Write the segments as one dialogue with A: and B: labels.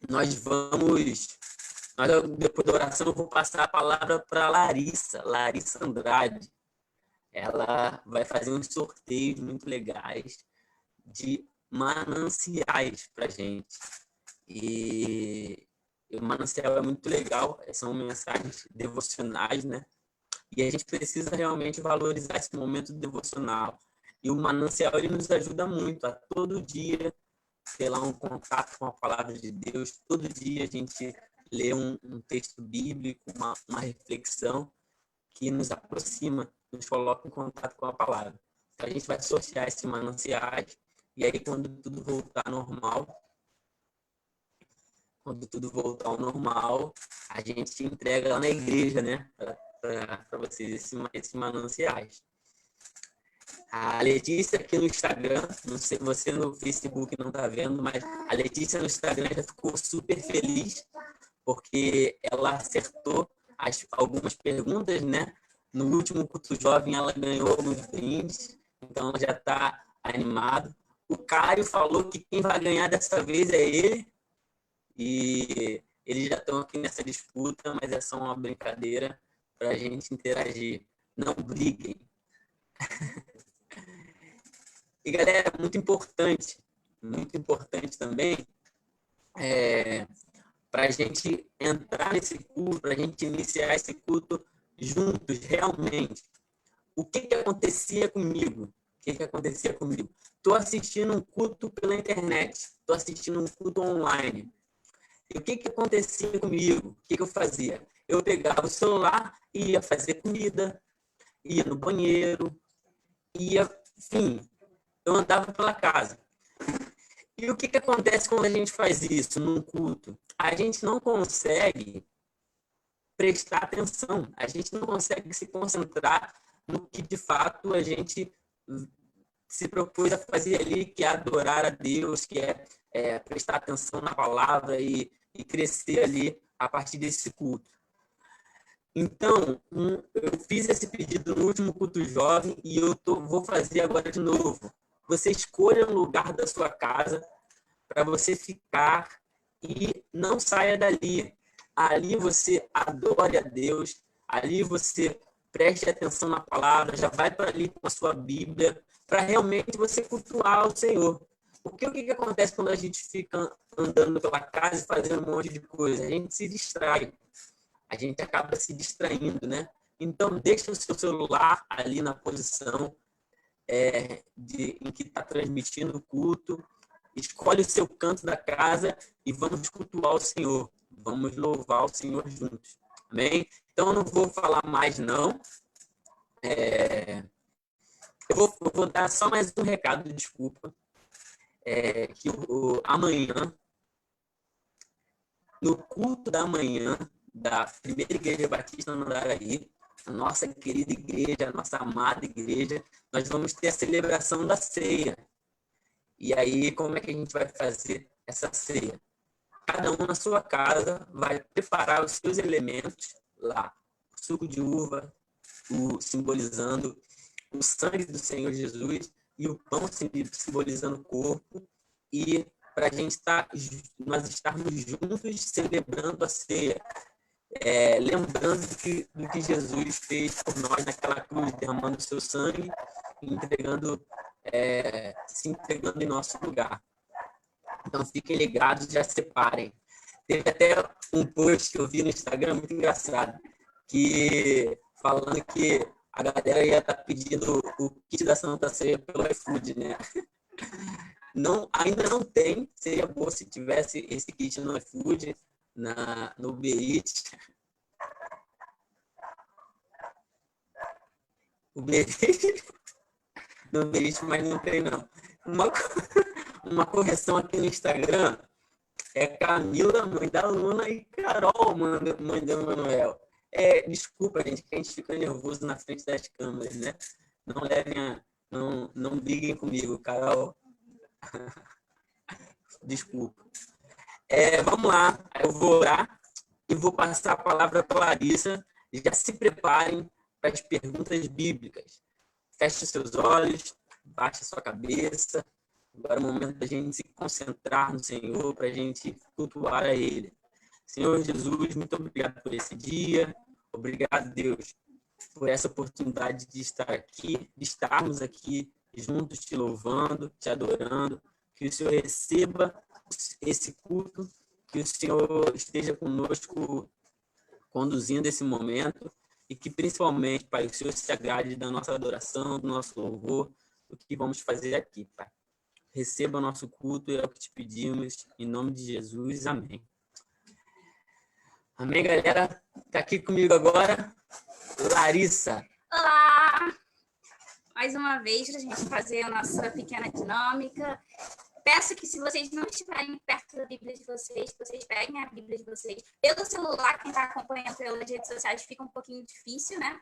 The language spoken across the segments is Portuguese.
A: nós vamos... Depois da oração, eu vou passar a palavra para Larissa Andrade. Ela vai fazer uns sorteios muito legais de mananciais para a gente. E o manancial é muito legal, são mensagens devocionais, né? E a gente precisa realmente valorizar esse momento devocional. E o manancial, ele nos ajuda muito a todo dia ter lá um contato com a palavra de Deus. Todo dia a gente lê um texto bíblico, uma reflexão que nos aproxima, nos coloca em contato com a palavra. Então, a gente vai sortear esses mananciais, e aí quando tudo voltar ao normal, a gente entrega lá na igreja, né, para vocês esses mananciais. A Letícia aqui no Instagram, não sei, você no Facebook não está vendo, mas a Letícia no Instagram já ficou super feliz, porque ela acertou algumas perguntas, né? No último culto jovem ela ganhou alguns brindes, então ela já está animado. O Caio falou que quem vai ganhar dessa vez é ele, e eles já estão aqui nessa disputa, mas é só uma brincadeira para a gente interagir. Não briguem. E, galera, muito importante também, para a gente entrar nesse culto, para a gente iniciar esse culto juntos, realmente. O que acontecia comigo? Estou assistindo um culto pela internet, estou assistindo um culto online. E o que acontecia comigo? O que eu fazia? Eu pegava o celular e ia fazer comida, ia no banheiro, enfim, eu andava pela casa. E o que acontece quando a gente faz isso num culto? A gente não consegue prestar atenção, a gente não consegue se concentrar no que de fato a gente se propôs a fazer ali, que é adorar a Deus, que é prestar atenção na palavra e crescer ali a partir desse culto. Então, eu fiz esse pedido no último culto jovem e vou fazer agora de novo. Você escolha um lugar da sua casa para você ficar e não saia dali. Ali você adore a Deus, ali você preste atenção na palavra, já vai para ali com a sua Bíblia, para realmente você cultuar o Senhor. Porque o que acontece quando a gente fica andando pela casa e fazendo um monte de coisa? A gente se distrai, a gente acaba se distraindo, né? Então, deixa o seu celular ali na posição em que está transmitindo o culto, escolhe o seu canto da casa e vamos cultuar o Senhor. Vamos louvar o Senhor juntos. Amém? Então, eu não vou falar mais, não. Eu vou dar só mais um recado, desculpa. Que amanhã, no culto da manhã da Primeira Igreja Batista no Andaraí, a nossa querida igreja, a nossa amada igreja, nós vamos ter a celebração da ceia. E aí, como é que a gente vai fazer essa ceia? Cada um na sua casa vai preparar os seus elementos lá. O suco de uva, simbolizando o sangue do Senhor Jesus, e o pão simbolizando o corpo, e para nós estarmos juntos celebrando a ceia, lembrando do que Jesus fez por nós naquela cruz, derramando o seu sangue, se entregando em nosso lugar. Então, fiquem ligados, já separem. Teve até um post que eu vi no Instagram, muito engraçado, falando que a galera ia estar pedindo o kit da Santa Ceia pelo iFood, né? Não, ainda não tem, seria bom se tivesse esse kit no iFood, no Uber Eats. No Uber Eats, mas não tem, não. Uma correção aqui no Instagram, é Camila, mãe da Luna, e Carol, mãe do Manuel. Desculpa, gente, que a gente fica nervoso na frente das câmeras, né? Não levem não briguem comigo, Carol. Desculpa. Vamos lá, eu vou orar e vou passar a palavra para a Larissa. Já se preparem para as perguntas bíblicas. Feche seus olhos, baixe sua cabeça, Agora é o momento da gente se concentrar no Senhor, para a gente cultuar a Ele. Senhor Jesus, muito obrigado por esse dia. Obrigado, Deus, por essa oportunidade de estar aqui, de estarmos aqui juntos te louvando, te adorando. Que o Senhor receba esse culto, que o Senhor esteja conosco conduzindo esse momento e que, principalmente, Pai, o Senhor se agrade da nossa adoração, do nosso louvor, do que vamos fazer aqui, Pai. Receba o nosso culto, é o que te pedimos, em nome de Jesus, amém. Amém, galera? Está aqui comigo agora, Larissa.
B: Olá! Mais uma vez, para a gente fazer a nossa pequena dinâmica. Peço que, se vocês não estiverem perto da Bíblia de vocês peguem a Bíblia de vocês. Pelo celular, quem está acompanhando pelas redes sociais, fica um pouquinho difícil, né?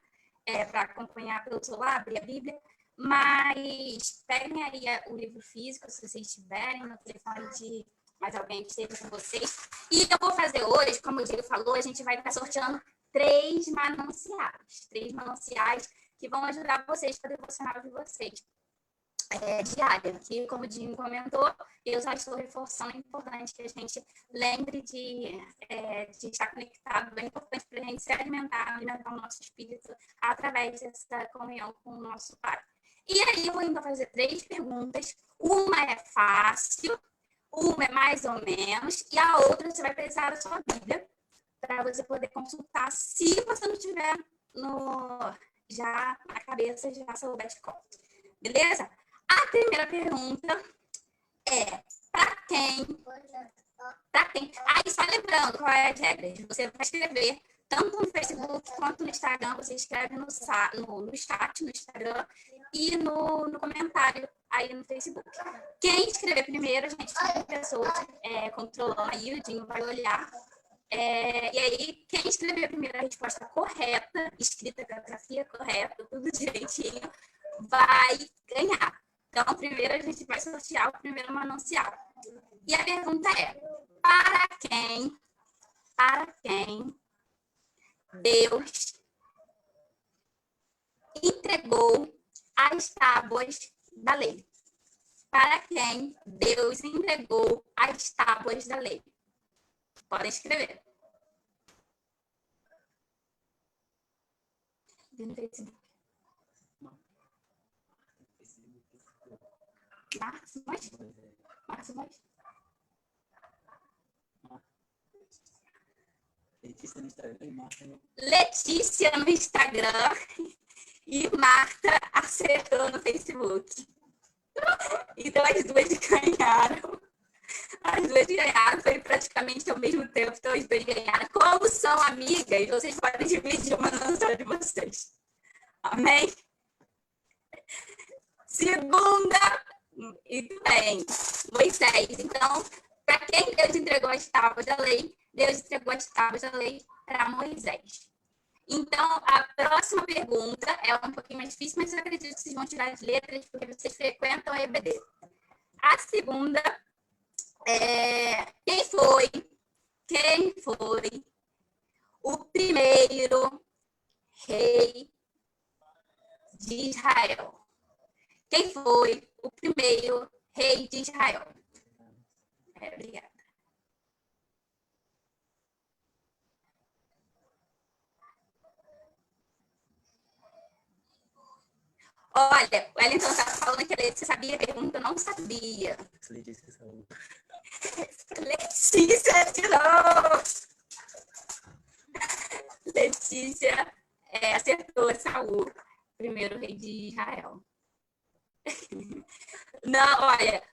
B: Para acompanhar pelo celular, abrir a Bíblia. Mas peguem aí o livro físico, se vocês tiverem, no telefone de mais alguém que esteja com vocês. E eu vou fazer hoje, como o Diego falou, a gente vai estar sorteando 3 mananciais. 3 mananciais que vão ajudar vocês para o devocional de vocês. Diária, que, como o Dinho comentou, eu já estou reforçando, é importante que a gente lembre de estar conectado, é importante para a gente se alimentar o nosso espírito através dessa comunhão com o nosso Pai. E aí eu vou ainda fazer 3 perguntas, uma é fácil, uma é mais ou menos, e a outra você vai precisar da sua Bíblia, para você poder consultar, se você não tiver já na cabeça, já souber de cor. Beleza? A primeira pergunta é para quem? Aí, só lembrando qual é as regras. Você vai escrever tanto no Facebook quanto no Instagram. Você escreve no chat, no Instagram e no comentário aí no Facebook. Quem escrever primeiro, a gente tem pessoas controlando aí, o Dinho vai olhar. E aí, quem escrever a primeira resposta correta, escrita com a grafia correta, tudo direitinho, vai ganhar. Então, primeiro a gente vai sortear o primeiro manancial. E a pergunta é, para quem Deus entregou as tábuas da lei? Para quem Deus entregou as tábuas da lei? Podem escrever. No Facebook. Márcio mais?
A: Letícia no Instagram e Marta no...
B: Letícia no Instagram e Marta acertou no Facebook. Então as duas ganharam. Foi praticamente ao mesmo tempo, então as duas ganharam. Como são amigas, vocês podem dividir uma manancial de vocês. Amém? Segunda, muito bem, Moisés. Então, para quem Deus entregou as tábuas da lei? Deus entregou as tábuas da lei para Moisés. Então, a próxima pergunta é um pouquinho mais difícil, mas eu acredito que vocês vão tirar as letras, porque vocês frequentam a EBD. A segunda é: quem foi o primeiro rei de Israel? Quem foi o primeiro rei de Israel? Obrigada. Olha, o Wellington está falando que você sabia a pergunta, eu não sabia. Letícia de novo. Letícia acertou, Saul, primeiro rei de Israel. Não, olha,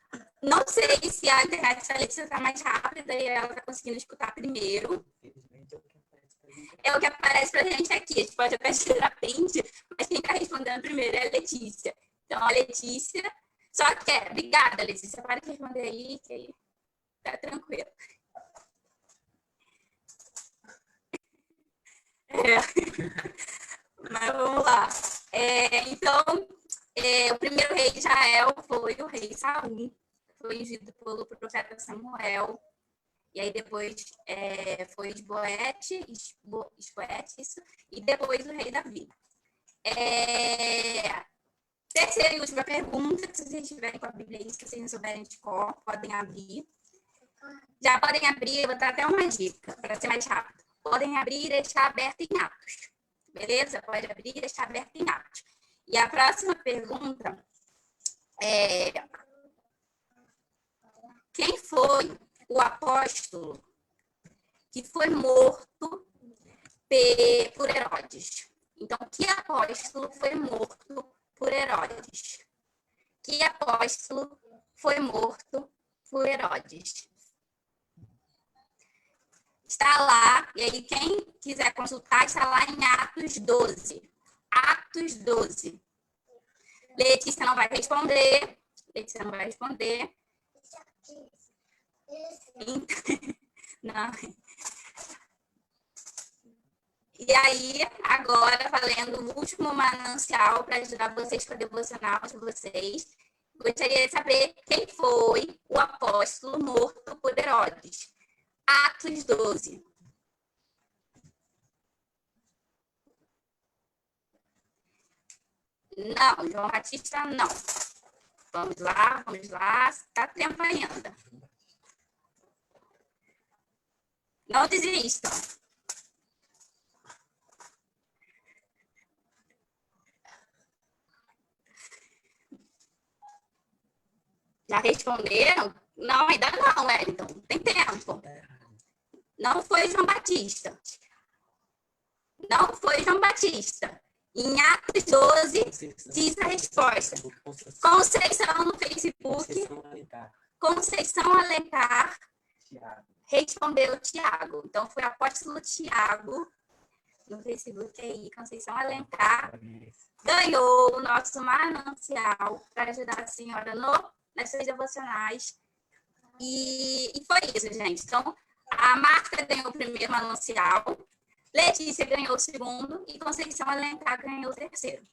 B: não sei se a internet da Letícia está mais rápida e ela está conseguindo escutar primeiro. É o que aparece pra gente aqui. A gente pode até tirar print, mas quem está respondendo primeiro é a Letícia. Então, a Letícia só quer. Obrigada, Letícia. Para de responder aí, que aí tá tranquilo. Mas vamos lá. Então, o primeiro rei de Israel foi o rei Saul. Foi ungido pelo profeta Samuel. E aí depois foi Esboete, isso, e depois o rei Davi. Terceira e última pergunta, se vocês tiverem com a Bíblia aí, se vocês não souberem de cor, podem abrir. Já podem abrir, eu vou dar até uma dica, para ser mais rápido. Podem abrir e deixar aberto em Atos. Beleza? Pode abrir e deixar aberto em Atos. E a próxima pergunta é: quem foi o apóstolo que foi morto por Herodes? Então, que apóstolo foi morto por Herodes? Que apóstolo foi morto por Herodes? Está lá, e aí quem quiser consultar, está lá em Atos 12. Atos 12. Letícia não vai responder. Letícia não vai responder. Não. E aí, agora, valendo o último manancial para ajudar vocês com a devocional de vocês, gostaria de saber quem foi o apóstolo morto por Herodes. Atos 12. Não, João Batista não. Vamos lá, está tempo ainda. Não desistam. Já responderam? Não, ainda não, Wellington. Tem tempo. Não foi João Batista. Não foi João Batista. Em Atos 12, diz a resposta. Conceição no Facebook. Conceição Alencar. Respondeu Tiago. Então, foi o apóstolo Tiago. No Facebook aí, Conceição Alencar. Ganhou o nosso manancial para ajudar a senhora nas suas devocionais. E foi isso, gente. Então, a Marta ganhou o primeiro manancial. Letícia ganhou o segundo e Conceição Alencar ganhou o terceiro.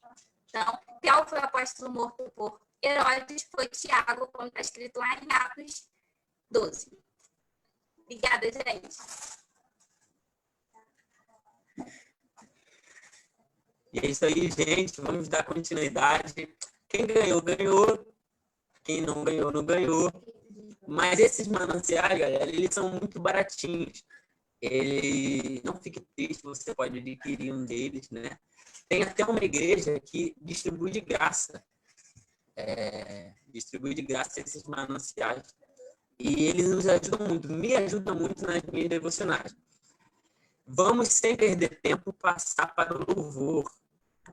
B: Então, qual foi o apóstolo morto por Herodes? Foi Tiago, como está escrito lá em Atos 12. Obrigada, gente.
A: E é isso aí, gente. Vamos dar continuidade. Quem ganhou, ganhou. Quem não ganhou, não ganhou. Mas esses mananciais, galera, eles são muito baratinhos. Ele não fique triste, você pode adquirir um deles, né? Tem até uma igreja que distribui de graça. Distribui de graça esses mananciais. E eles nos ajudam muito, me ajudam muito nas minhas devocionais. Vamos, sem perder tempo, passar para o louvor.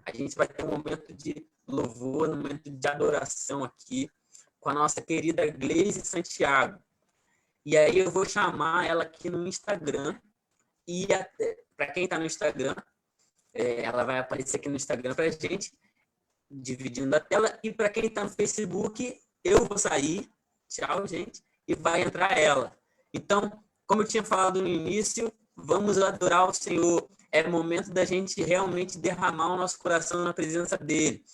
A: A gente vai ter um momento de louvor, um momento de adoração aqui com a nossa querida Gleise Santiago. E aí eu vou chamar ela aqui no Instagram. E para quem está no Instagram, ela vai aparecer aqui no Instagram para a gente, dividindo a tela. E para quem está no Facebook, eu vou sair. Tchau, gente. E vai entrar ela. Então, como eu tinha falado no início, vamos adorar o Senhor. É momento da gente realmente derramar o nosso coração na presença dele.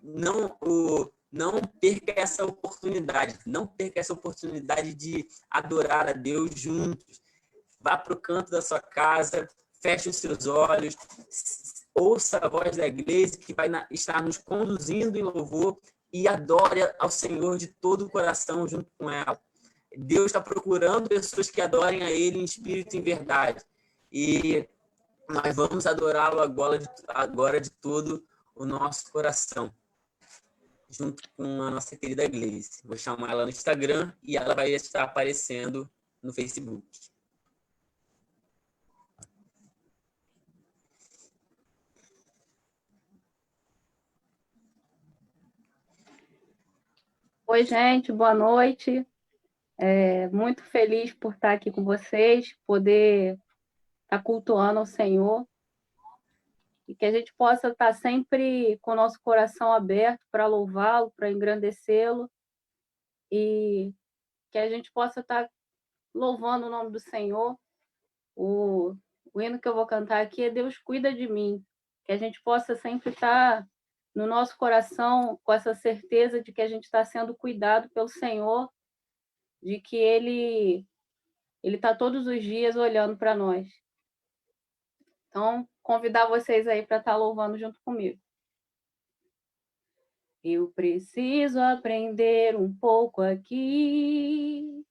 A: Não perca essa oportunidade. Não perca essa oportunidade de adorar a Deus juntos. Vá para o canto da sua casa, feche os seus olhos, ouça a voz da igreja que vai estar nos conduzindo em louvor e adore ao Senhor de todo o coração junto com ela. Deus está procurando pessoas que adorem a Ele em espírito e em verdade. E nós vamos adorá-lo agora de todo o nosso coração, junto com a nossa querida Gleice. Vou chamar ela no Instagram e ela vai estar aparecendo no Facebook.
C: Oi, gente, boa noite. Muito feliz por estar aqui com vocês, poder estar cultuando ao Senhor e que a gente possa estar sempre com o nosso coração aberto para louvá-lo, para engrandecê-lo e que a gente possa estar louvando o nome do Senhor. O hino que eu vou cantar aqui é Deus Cuida de Mim, que a gente possa sempre estar no nosso coração com essa certeza de que a gente está sendo cuidado pelo Senhor, de que Ele está todos os dias olhando para nós. Então, convidar vocês aí para estar louvando junto comigo. Eu preciso aprender um pouco aqui.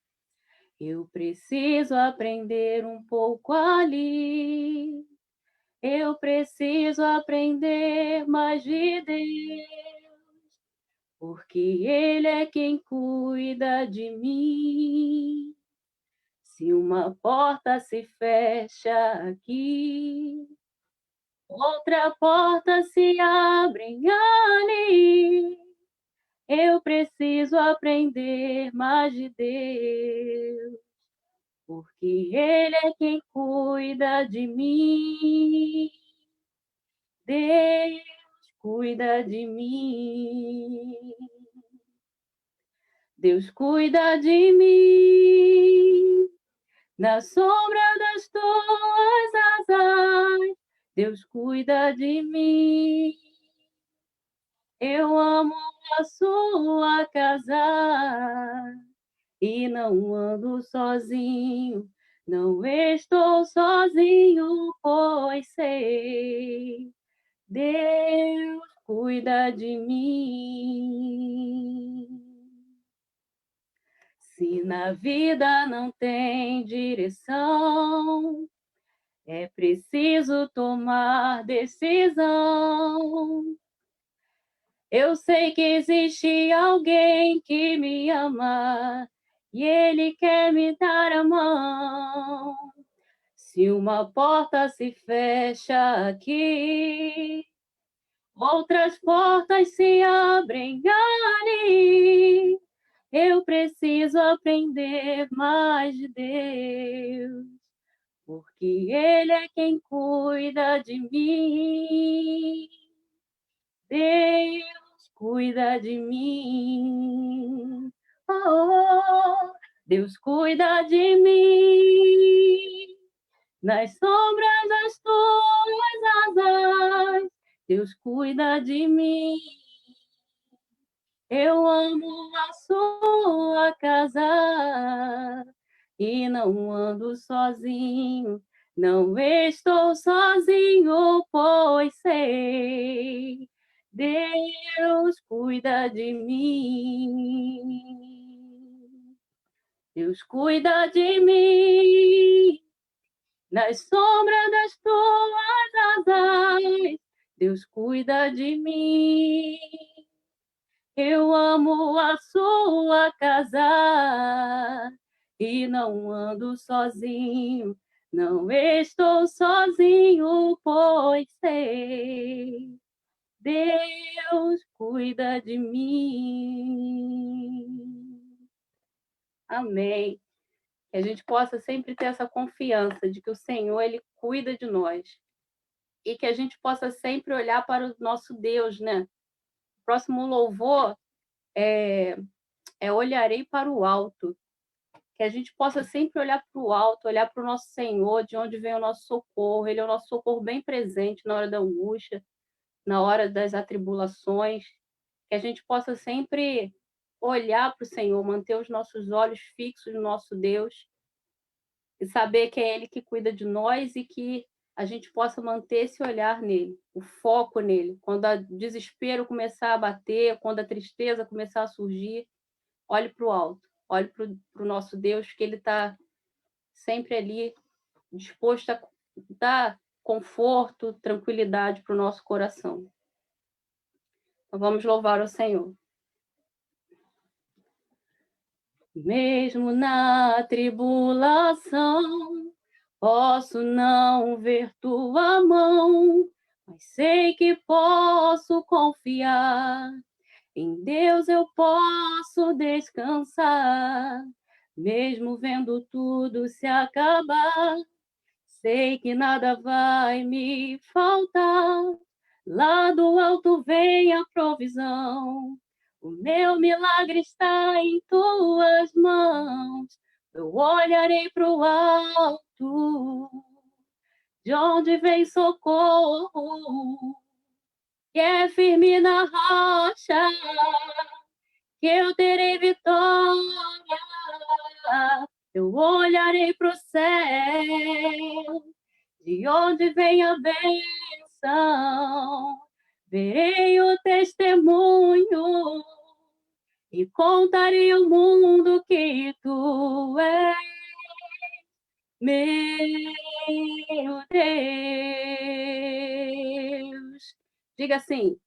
C: Eu preciso aprender um pouco ali. Eu preciso aprender mais de Deus, porque Ele é quem cuida de mim. Se uma porta se fecha aqui, outra porta se abre ali. Eu preciso aprender mais de Deus, porque Ele é quem cuida de mim. Deus cuida de mim. Deus cuida de mim. Na sombra das tuas asas, Deus cuida de mim. Eu amo a sua casa e não ando sozinho, não estou sozinho, pois sei, Deus cuida de mim. Se na vida não tem direção, é preciso tomar decisão. Eu sei que existe alguém que me ama e Ele quer me dar a mão. Se uma porta se fecha aqui, outras portas se abrem ali. Eu preciso aprender mais de Deus, porque Ele é quem cuida de mim. Deus cuida de mim. Oh, Deus cuida de mim. Nas sombras das tuas asas, Deus cuida de mim. Eu amo a sua casa e não ando sozinho, não estou sozinho, pois sei, Deus cuida de mim. Deus cuida de mim. Nas sombras das tuas asas, Deus cuida de mim. Eu amo a sua casa e não ando sozinho, não estou sozinho, pois sei, Deus cuida de mim. Amém. Que a gente possa sempre ter essa confiança de que o Senhor, Ele cuida de nós. E que a gente possa sempre olhar para o nosso Deus, né? O próximo louvor é Olharei para o Alto. Que a gente possa sempre olhar para o alto, olhar para o nosso Senhor, de onde vem o nosso socorro. Ele é o nosso socorro bem presente na hora da angústia, na hora das atribulações. Que a gente possa sempre olhar para o Senhor, manter os nossos olhos fixos no nosso Deus, e saber que é Ele que cuida de nós e que a gente possa manter esse olhar nele, o foco nele. Quando o desespero começar a bater, quando a tristeza começar a surgir, olhe para o alto, olhe para o nosso Deus, que Ele está sempre ali, disposto a dar conforto, tranquilidade para o nosso coração. Então vamos louvar o Senhor. Mesmo na tribulação, posso não ver tua mão, mas sei que posso confiar. Em Deus eu posso descansar, mesmo vendo tudo se acabar. Sei que nada vai me faltar. Lá do alto vem a provisão. O meu milagre está em tuas mãos. Eu olharei para o alto, de onde vem socorro, que é firme na rocha, que eu terei vitória. Eu olharei para o céu, de onde vem a bênção. verei o testemunho e contarei ao mundo que tu és meu Deus. Diga assim: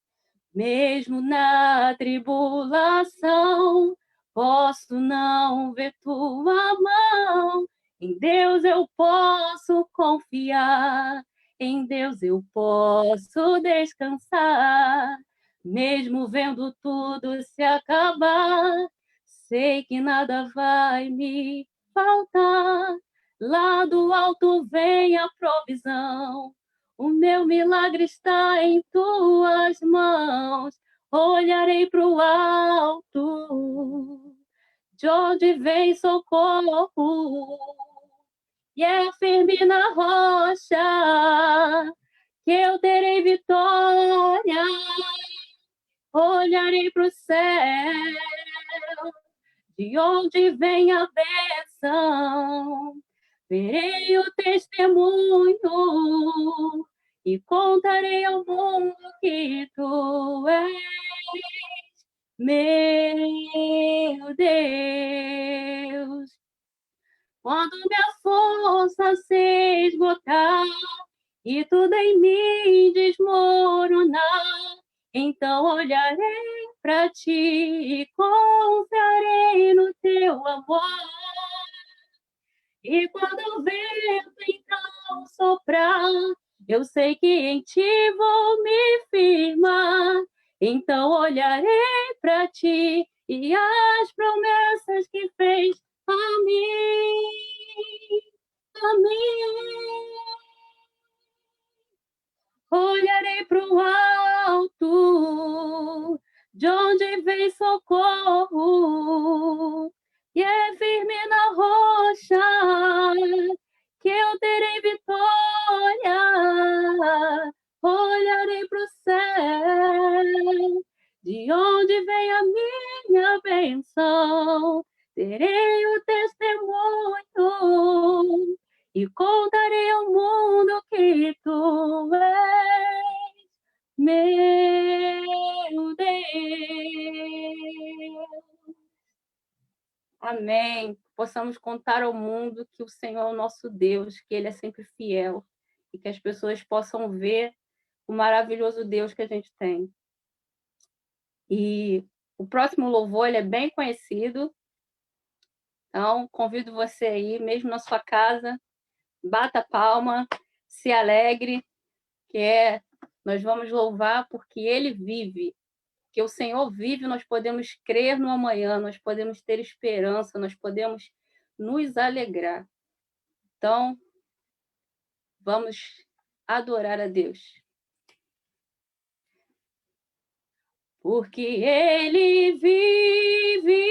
C: mesmo na tribulação, posso não ver tua mão. Em Deus eu posso confiar, em Deus eu posso descansar. Mesmo vendo tudo se acabar, sei que nada vai me faltar. Lá do alto vem a provisão, o meu milagre está em tuas mãos. Olharei para o alto, de onde vem socorro, e é firme na rocha que eu terei vitória. Olharei para o céu, de onde vem a bênção. Verei o testemunho e contarei ao mundo que tu és meu Deus. Quando minha força se esgotar e tudo em mim desmoronar, então olharei para ti e confiarei no teu amor. E quando o vento então soprar, eu sei que em ti vou me firmar. Então olharei para ti e as promessas que fez a mim. A mim. Olharei para o alto, de onde vem socorro, e é firme na rocha que eu terei vitória. Olharei para o céu, de onde vem a minha bênção. Terei o testemunho e contarei ao mundo que tu és meu Deus. Amém. Possamos contar ao mundo que o Senhor é o nosso Deus, que Ele é sempre fiel, e que as pessoas possam ver o maravilhoso Deus que a gente tem. E o próximo louvor ele é bem conhecido, então convido você aí, mesmo na sua casa, bata a palma, se alegre, nós vamos louvar porque Ele vive. Que o Senhor vive, nós podemos crer no amanhã, nós podemos ter esperança, nós podemos nos alegrar. Então, vamos adorar a Deus. Porque Ele vive,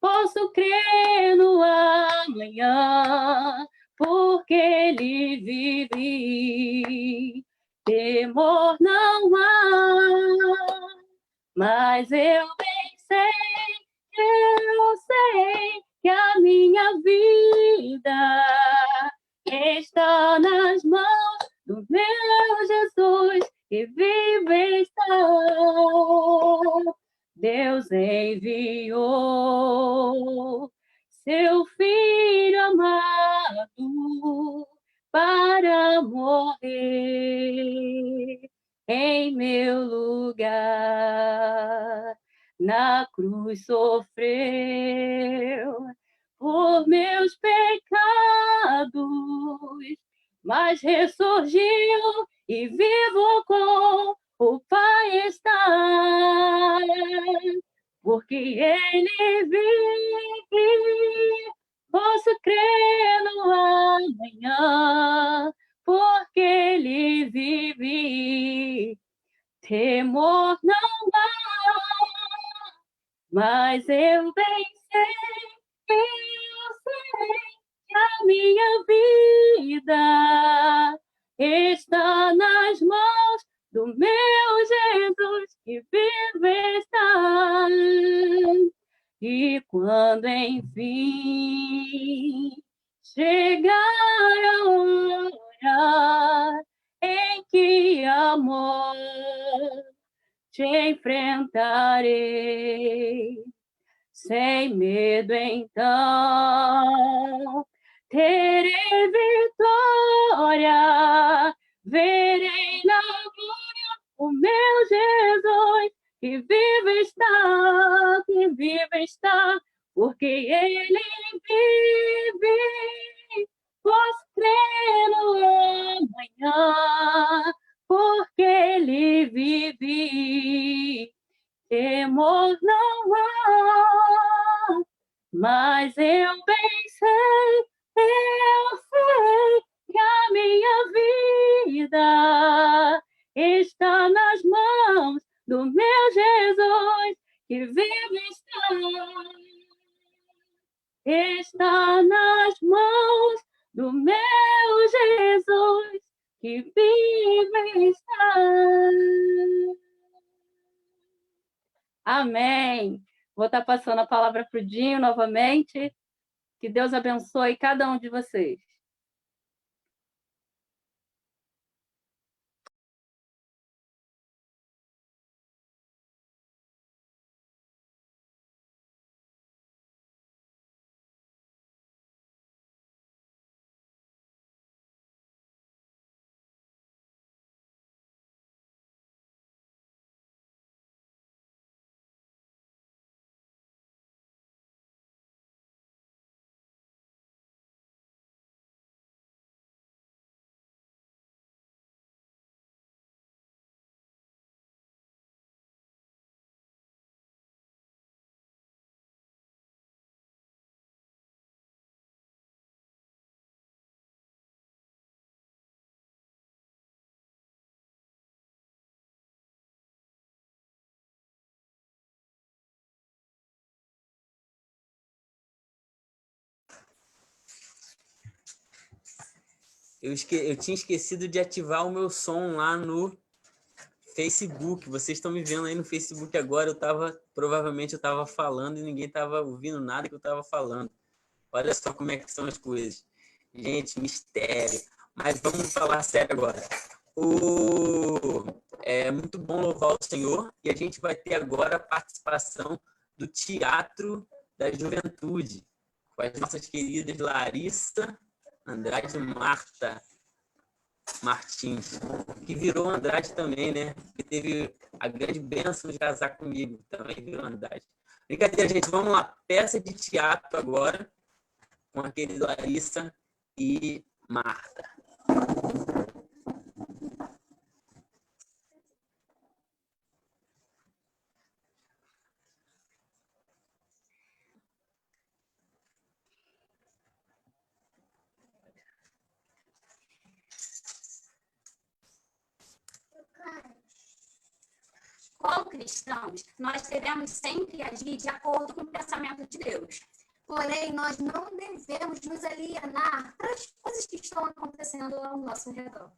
C: posso crer no amanhã. Porque Ele vive, temor não há. Mas eu bem sei que a minha vida está nas mãos do meu Jesus, que vive está. Deus enviou seu Filho amado para morrer em meu lugar. Na cruz sofreu por meus pecados, mas ressurgiu e vivo com o Pai está. Porque Ele vive, posso crer no amanhã. Porque Ele vive, temor não há. Mas eu bem sei que a minha vida está nas mãos do meu Jesus, que vive está. E quando enfim chegar a hora em que a morte te enfrentarei. Sem medo, então, terei vitória, verei na glória o meu Jesus, que vive está, porque Ele vive. Posso crer no amanhã, porque Ele vive. Temor não há, mas eu bem sei que a minha vida está nas mãos do meu Jesus, que vive está nas mãos do meu Jesus, que vive está. Amém. Vou estar passando a palavra para o Dinho novamente. Que Deus abençoe cada um de vocês.
A: Eu tinha esquecido de ativar o meu som lá no Facebook. Vocês estão me vendo aí no Facebook agora. Provavelmente eu estava falando e ninguém estava ouvindo nada que eu estava falando. Olha só como é que são as coisas. Gente, mistério. Mas vamos falar sério agora. É muito bom louvar o Senhor, e a gente vai ter agora a participação do Teatro da Juventude, com as nossas queridas Larissa Andrade e Marta Martins, que virou Andrade também, né? Que teve a grande bênção de casar comigo, também virou Andrade. Brincadeira, gente, vamos lá. Peça de teatro agora, com a querida Larissa e Marta.
B: Como cristãos, nós devemos sempre agir de acordo com o pensamento de Deus. Porém, nós não devemos nos alienar das coisas que estão acontecendo ao nosso redor.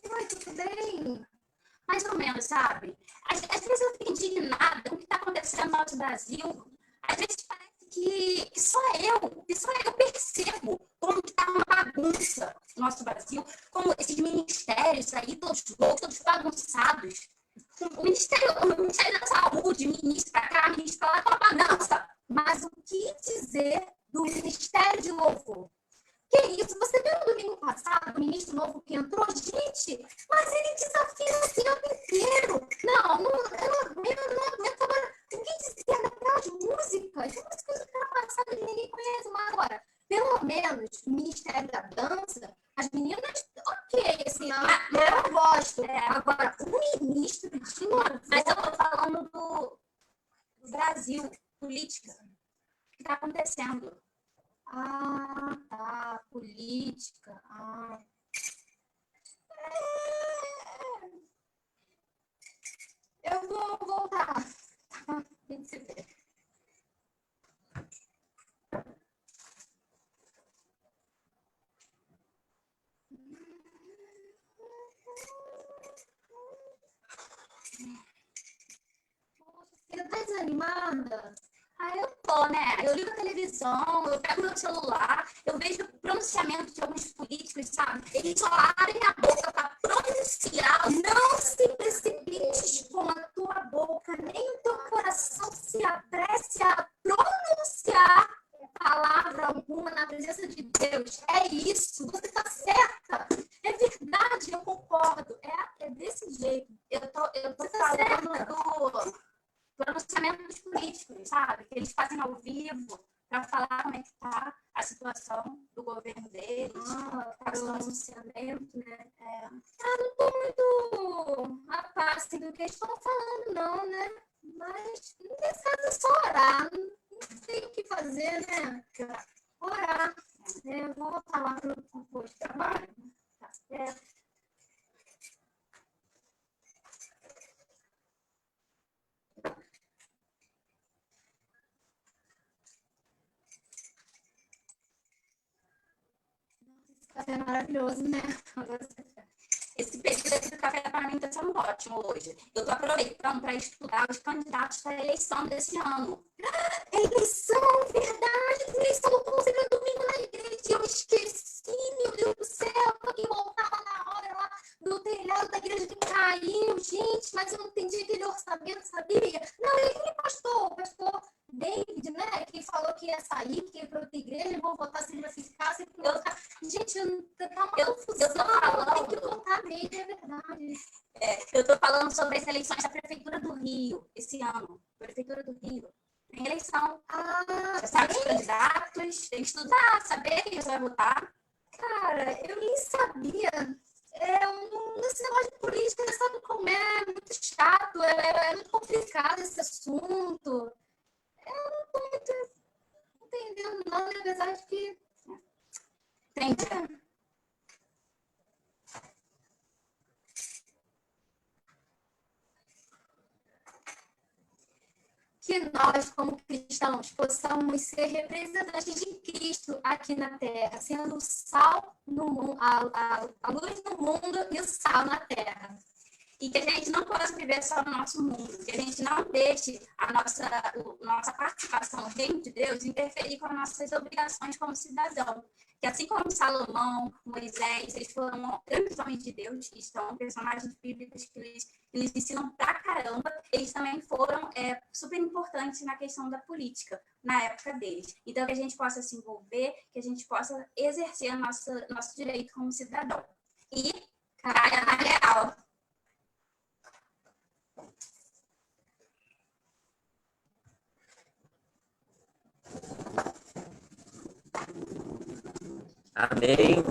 B: Oi, tudo bem? Mais ou menos, sabe? Às vezes eu fico indignada com o que está acontecendo no nosso Brasil. Às vezes parece que só eu percebo como que está uma bagunça no nosso Brasil, como esses ministérios aí, todos loucos, todos bagunçados. O Ministério da Saúde, ministro para cá, ministro para lá, é uma bagunça. Mas o que dizer do Ministério de Louvor? Que isso? Você viu no domingo passado o ministro novo que entrou? Gente, mas ele desafia o tempo inteiro. Eu não aguento agora. O que dizer daquelas músicas? Umas coisas que eram passadas e ninguém conhece mais agora. Pelo menos o Ministério da Dança, as meninas, ok, assim, eu gosto. Agora, o ministro de louvor... Mas eu tô falando do Brasil, política. O que está acontecendo? Ah, tá, política. Eu vou voltar. Tem que se ver. informada. Aí eu tô, né? Eu ligo a televisão, eu pego meu celular, eu vejo o pronunciamento de alguns políticos, sabe? Eles só abrem a boca para pronunciar. Não se precipites com a tua boca, nem o teu coração se apresse a pronunciar palavra alguma na presença de Deus. É isso, você está certa. É verdade, eu concordo. É desse jeito. Eu tô falando do pronunciamento dos políticos, sabe? Que eles fazem ao vivo para falar como é que está a situação do governo deles, o pronunciamento, né? Eu não estou muito a par assim, do que eles estão falando, não, né? Mas nesse caso é só orar, não tem o que fazer, né? Orar. Eu vou voltar lá para o posto de trabalho. Tá certo. Café é maravilhoso, né? Esse período aqui do café para mim está sendo ótimo hoje. Eu estou aproveitando para estudar os candidatos para a eleição desse ano. Eleição, verdade! Eleição do conselho domingo na igreja. Eu esqueci, meu Deus do céu. Que voltava na hora lá do telhado da igreja que caiu. Gente, mas eu não entendi aquele orçamento, sabia? Não, ele me o pastor David, né? Que falou que ia sair, que ia para outra igreja, vou votar se vai ficar, se não votar. Gente, tá uma confusão, tem que votar mesmo, é verdade. Eu tô falando sobre as eleições da Prefeitura do Rio, esse ano. Prefeitura do Rio. Tem eleição. Já sabe os candidatos, tem que estudar, saber quem você vai votar. Cara, eu nem sabia. Esse negócio de política, sabe como é? Muito chato, é muito complicado esse assunto. Eu não tô muito entendendo, não, na verdade que... Entendi. Que nós, como cristãos, possamos ser representantes de Cristo aqui na Terra, sendo o sal no mundo, a luz no mundo e o sal na Terra. E que a gente não possa viver só no nosso mundo, que a gente não deixe a nossa participação no reino de Deus interferir com as nossas obrigações como cidadão. Que assim como Salomão, Moisés, eles foram grandes homens de Deus, que são personagens bíblicos que eles ensinam pra caramba, eles também foram super importantes na questão da política, na época deles. Então, que a gente possa se envolver, que a gente possa exercer nosso direito como cidadão. E, cara, na real,
A: amém.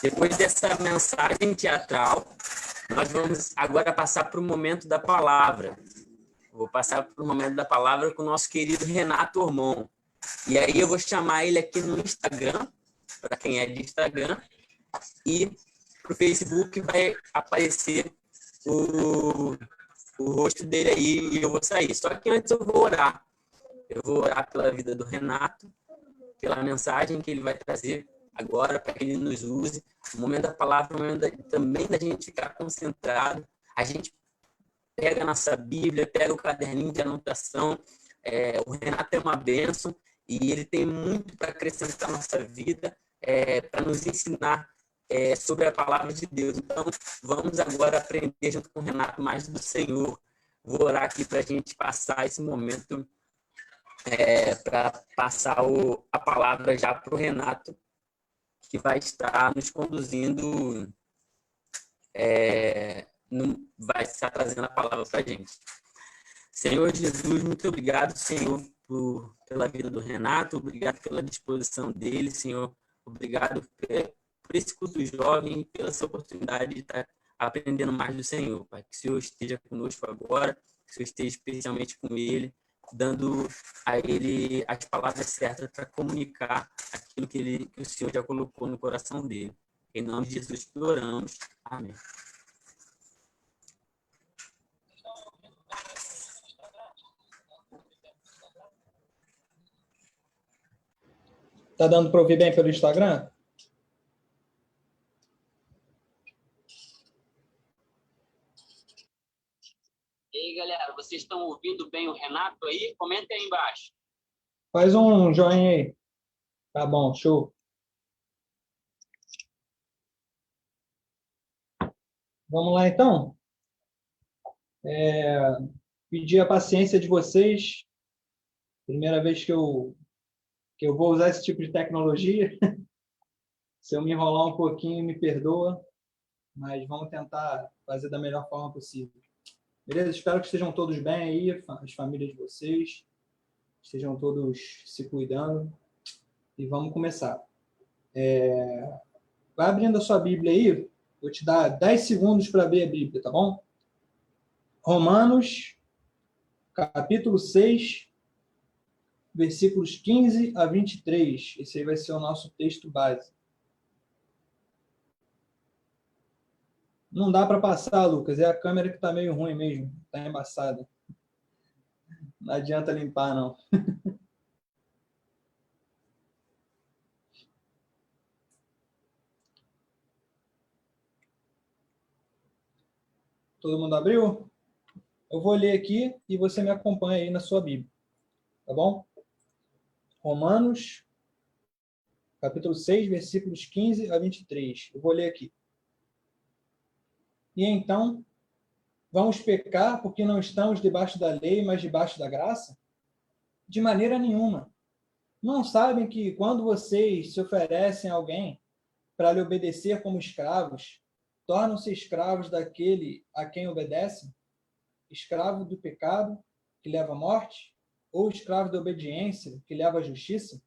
A: Depois dessa mensagem teatral, nós vamos agora passar para o momento da palavra. Vou passar para o momento da palavra com o nosso querido Renato Ormon. E aí eu vou chamar ele aqui no Instagram, para quem é de Instagram, e para o Facebook vai aparecer o rosto dele aí e eu vou sair. Só que antes eu vou orar. Eu vou orar pela vida do Renato, pela mensagem que ele vai trazer agora, para que ele nos use. O momento da palavra, o momento também da gente ficar concentrado. A gente pega a nossa Bíblia, pega o caderninho de anotação. O Renato é uma bênção e ele tem muito para acrescentar na nossa vida, para nos ensinar sobre a palavra de Deus. Então, vamos agora aprender junto com o Renato mais do Senhor. Vou orar aqui para a gente passar esse momento, para passar a palavra já para o Renato, que vai estar nos conduzindo, vai estar trazendo a palavra para a gente. Senhor Jesus, muito obrigado, Senhor, pela vida do Renato, obrigado pela disposição dele, Senhor, obrigado por esse culto jovem e pela essa oportunidade de estar aprendendo mais do Senhor, Pai. Que o Senhor esteja conosco agora, que o Senhor esteja especialmente com ele, dando a ele as palavras certas para comunicar aquilo que o Senhor já colocou no coração dele. Em nome de Jesus que oramos. Amém.
D: Tá dando para ouvir bem pelo Instagram?
A: aí, galera, vocês estão ouvindo bem o Renato aí? Comenta aí embaixo.
D: Faz um joinha aí. Tá bom, show. Vamos lá, então? Pedir a paciência de vocês. Primeira vez que eu vou usar esse tipo de tecnologia. Se eu me enrolar um pouquinho, me perdoa. Mas vamos tentar fazer da melhor forma possível. Beleza? Espero que estejam todos bem aí, as famílias de vocês. Estejam todos se cuidando. E vamos começar. Vai abrindo a sua Bíblia aí. Vou te dar 10 segundos para abrir a Bíblia, tá bom? Romanos, capítulo 6, versículos 15 a 23. Esse aí vai ser o nosso texto base. Não dá para passar, Lucas. É a câmera que está meio ruim mesmo. Está embaçada. Não adianta limpar, não. Todo mundo abriu? Eu vou ler aqui e você me acompanha aí na sua Bíblia. Tá bom? Romanos, capítulo 6, versículos 15 a 23. Eu vou ler aqui. E então, vamos pecar porque não estamos debaixo da lei, mas debaixo da graça? De maneira nenhuma. Não sabem que quando vocês se oferecem a alguém para lhe obedecer como escravos, tornam-se escravos daquele a quem obedecem? Escravo do pecado, que leva à morte? Ou escravo da obediência, que leva à justiça?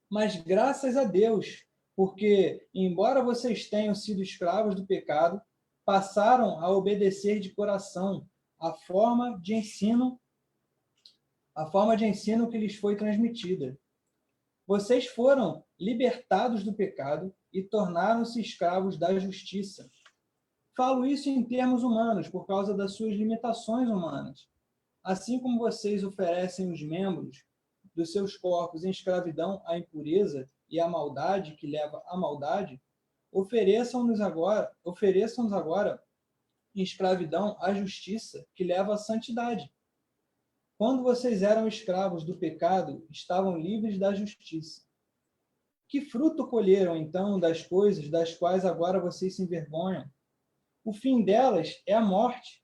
D: Mas graças a Deus, porque, embora vocês tenham sido escravos do pecado, passaram a obedecer de coração a forma de ensino que lhes foi transmitida. Vocês foram libertados do pecado e tornaram-se escravos da justiça. Falo isso em termos humanos, por causa das suas limitações humanas. Assim como vocês oferecem os membros dos seus corpos em escravidão à impureza e à maldade que leva à maldade, ofereçam-nos agora em escravidão à justiça que leva à santidade. Quando vocês eram escravos do pecado, estavam livres da justiça. Que fruto colheram, então, das coisas das quais agora vocês se envergonham? O fim delas é a morte.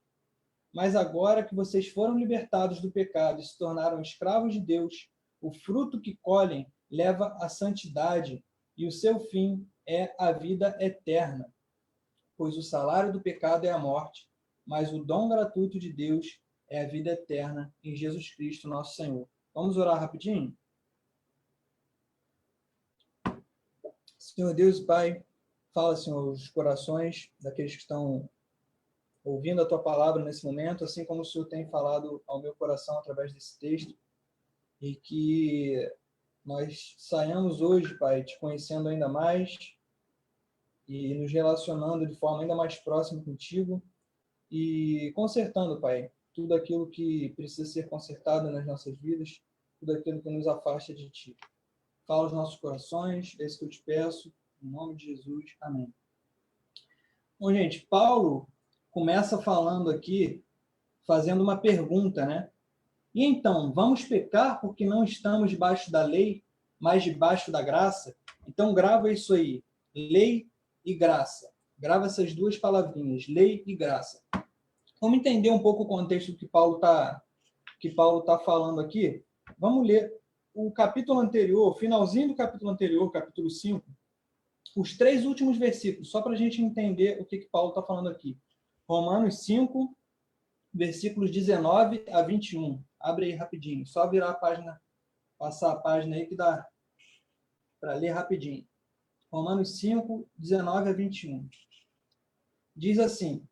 D: Mas agora que vocês foram libertados do pecado e se tornaram escravos de Deus, o fruto que colhem leva à santidade, e o seu fim é a vida eterna. Pois o salário do pecado é a morte, mas o dom gratuito de Deus é a vida eterna em Jesus Cristo, nosso Senhor. Vamos orar rapidinho? Senhor Deus e Pai, fala, Senhor, os corações daqueles que estão ouvindo a Tua palavra nesse momento, assim como o Senhor tem falado ao meu coração através desse texto, e que nós saiamos hoje, Pai, te conhecendo ainda mais e nos relacionando de forma ainda mais próxima contigo e consertando, Pai, tudo aquilo que precisa ser consertado nas nossas vidas, tudo aquilo que nos afasta de Ti. Fala os nossos corações, é isso que eu te peço, em nome de Jesus. Amém. Bom, gente, Paulo começa falando aqui, fazendo uma pergunta, né? E então, vamos pecar porque não estamos debaixo da lei, mas debaixo da graça? Então, grava isso aí, lei e graça. Grava essas duas palavrinhas, lei e graça. Vamos entender um pouco o contexto que Paulo tá falando aqui? Vamos ler o capítulo anterior, o finalzinho do capítulo anterior, capítulo 5, os 3 últimos versículos, só para a gente entender o que Paulo está falando aqui. Romanos 5, versículos 19 a 21. Abre aí rapidinho, só virar a página, passar a página aí que dá para ler rapidinho. Romanos 5, 19 a 21. Diz assim,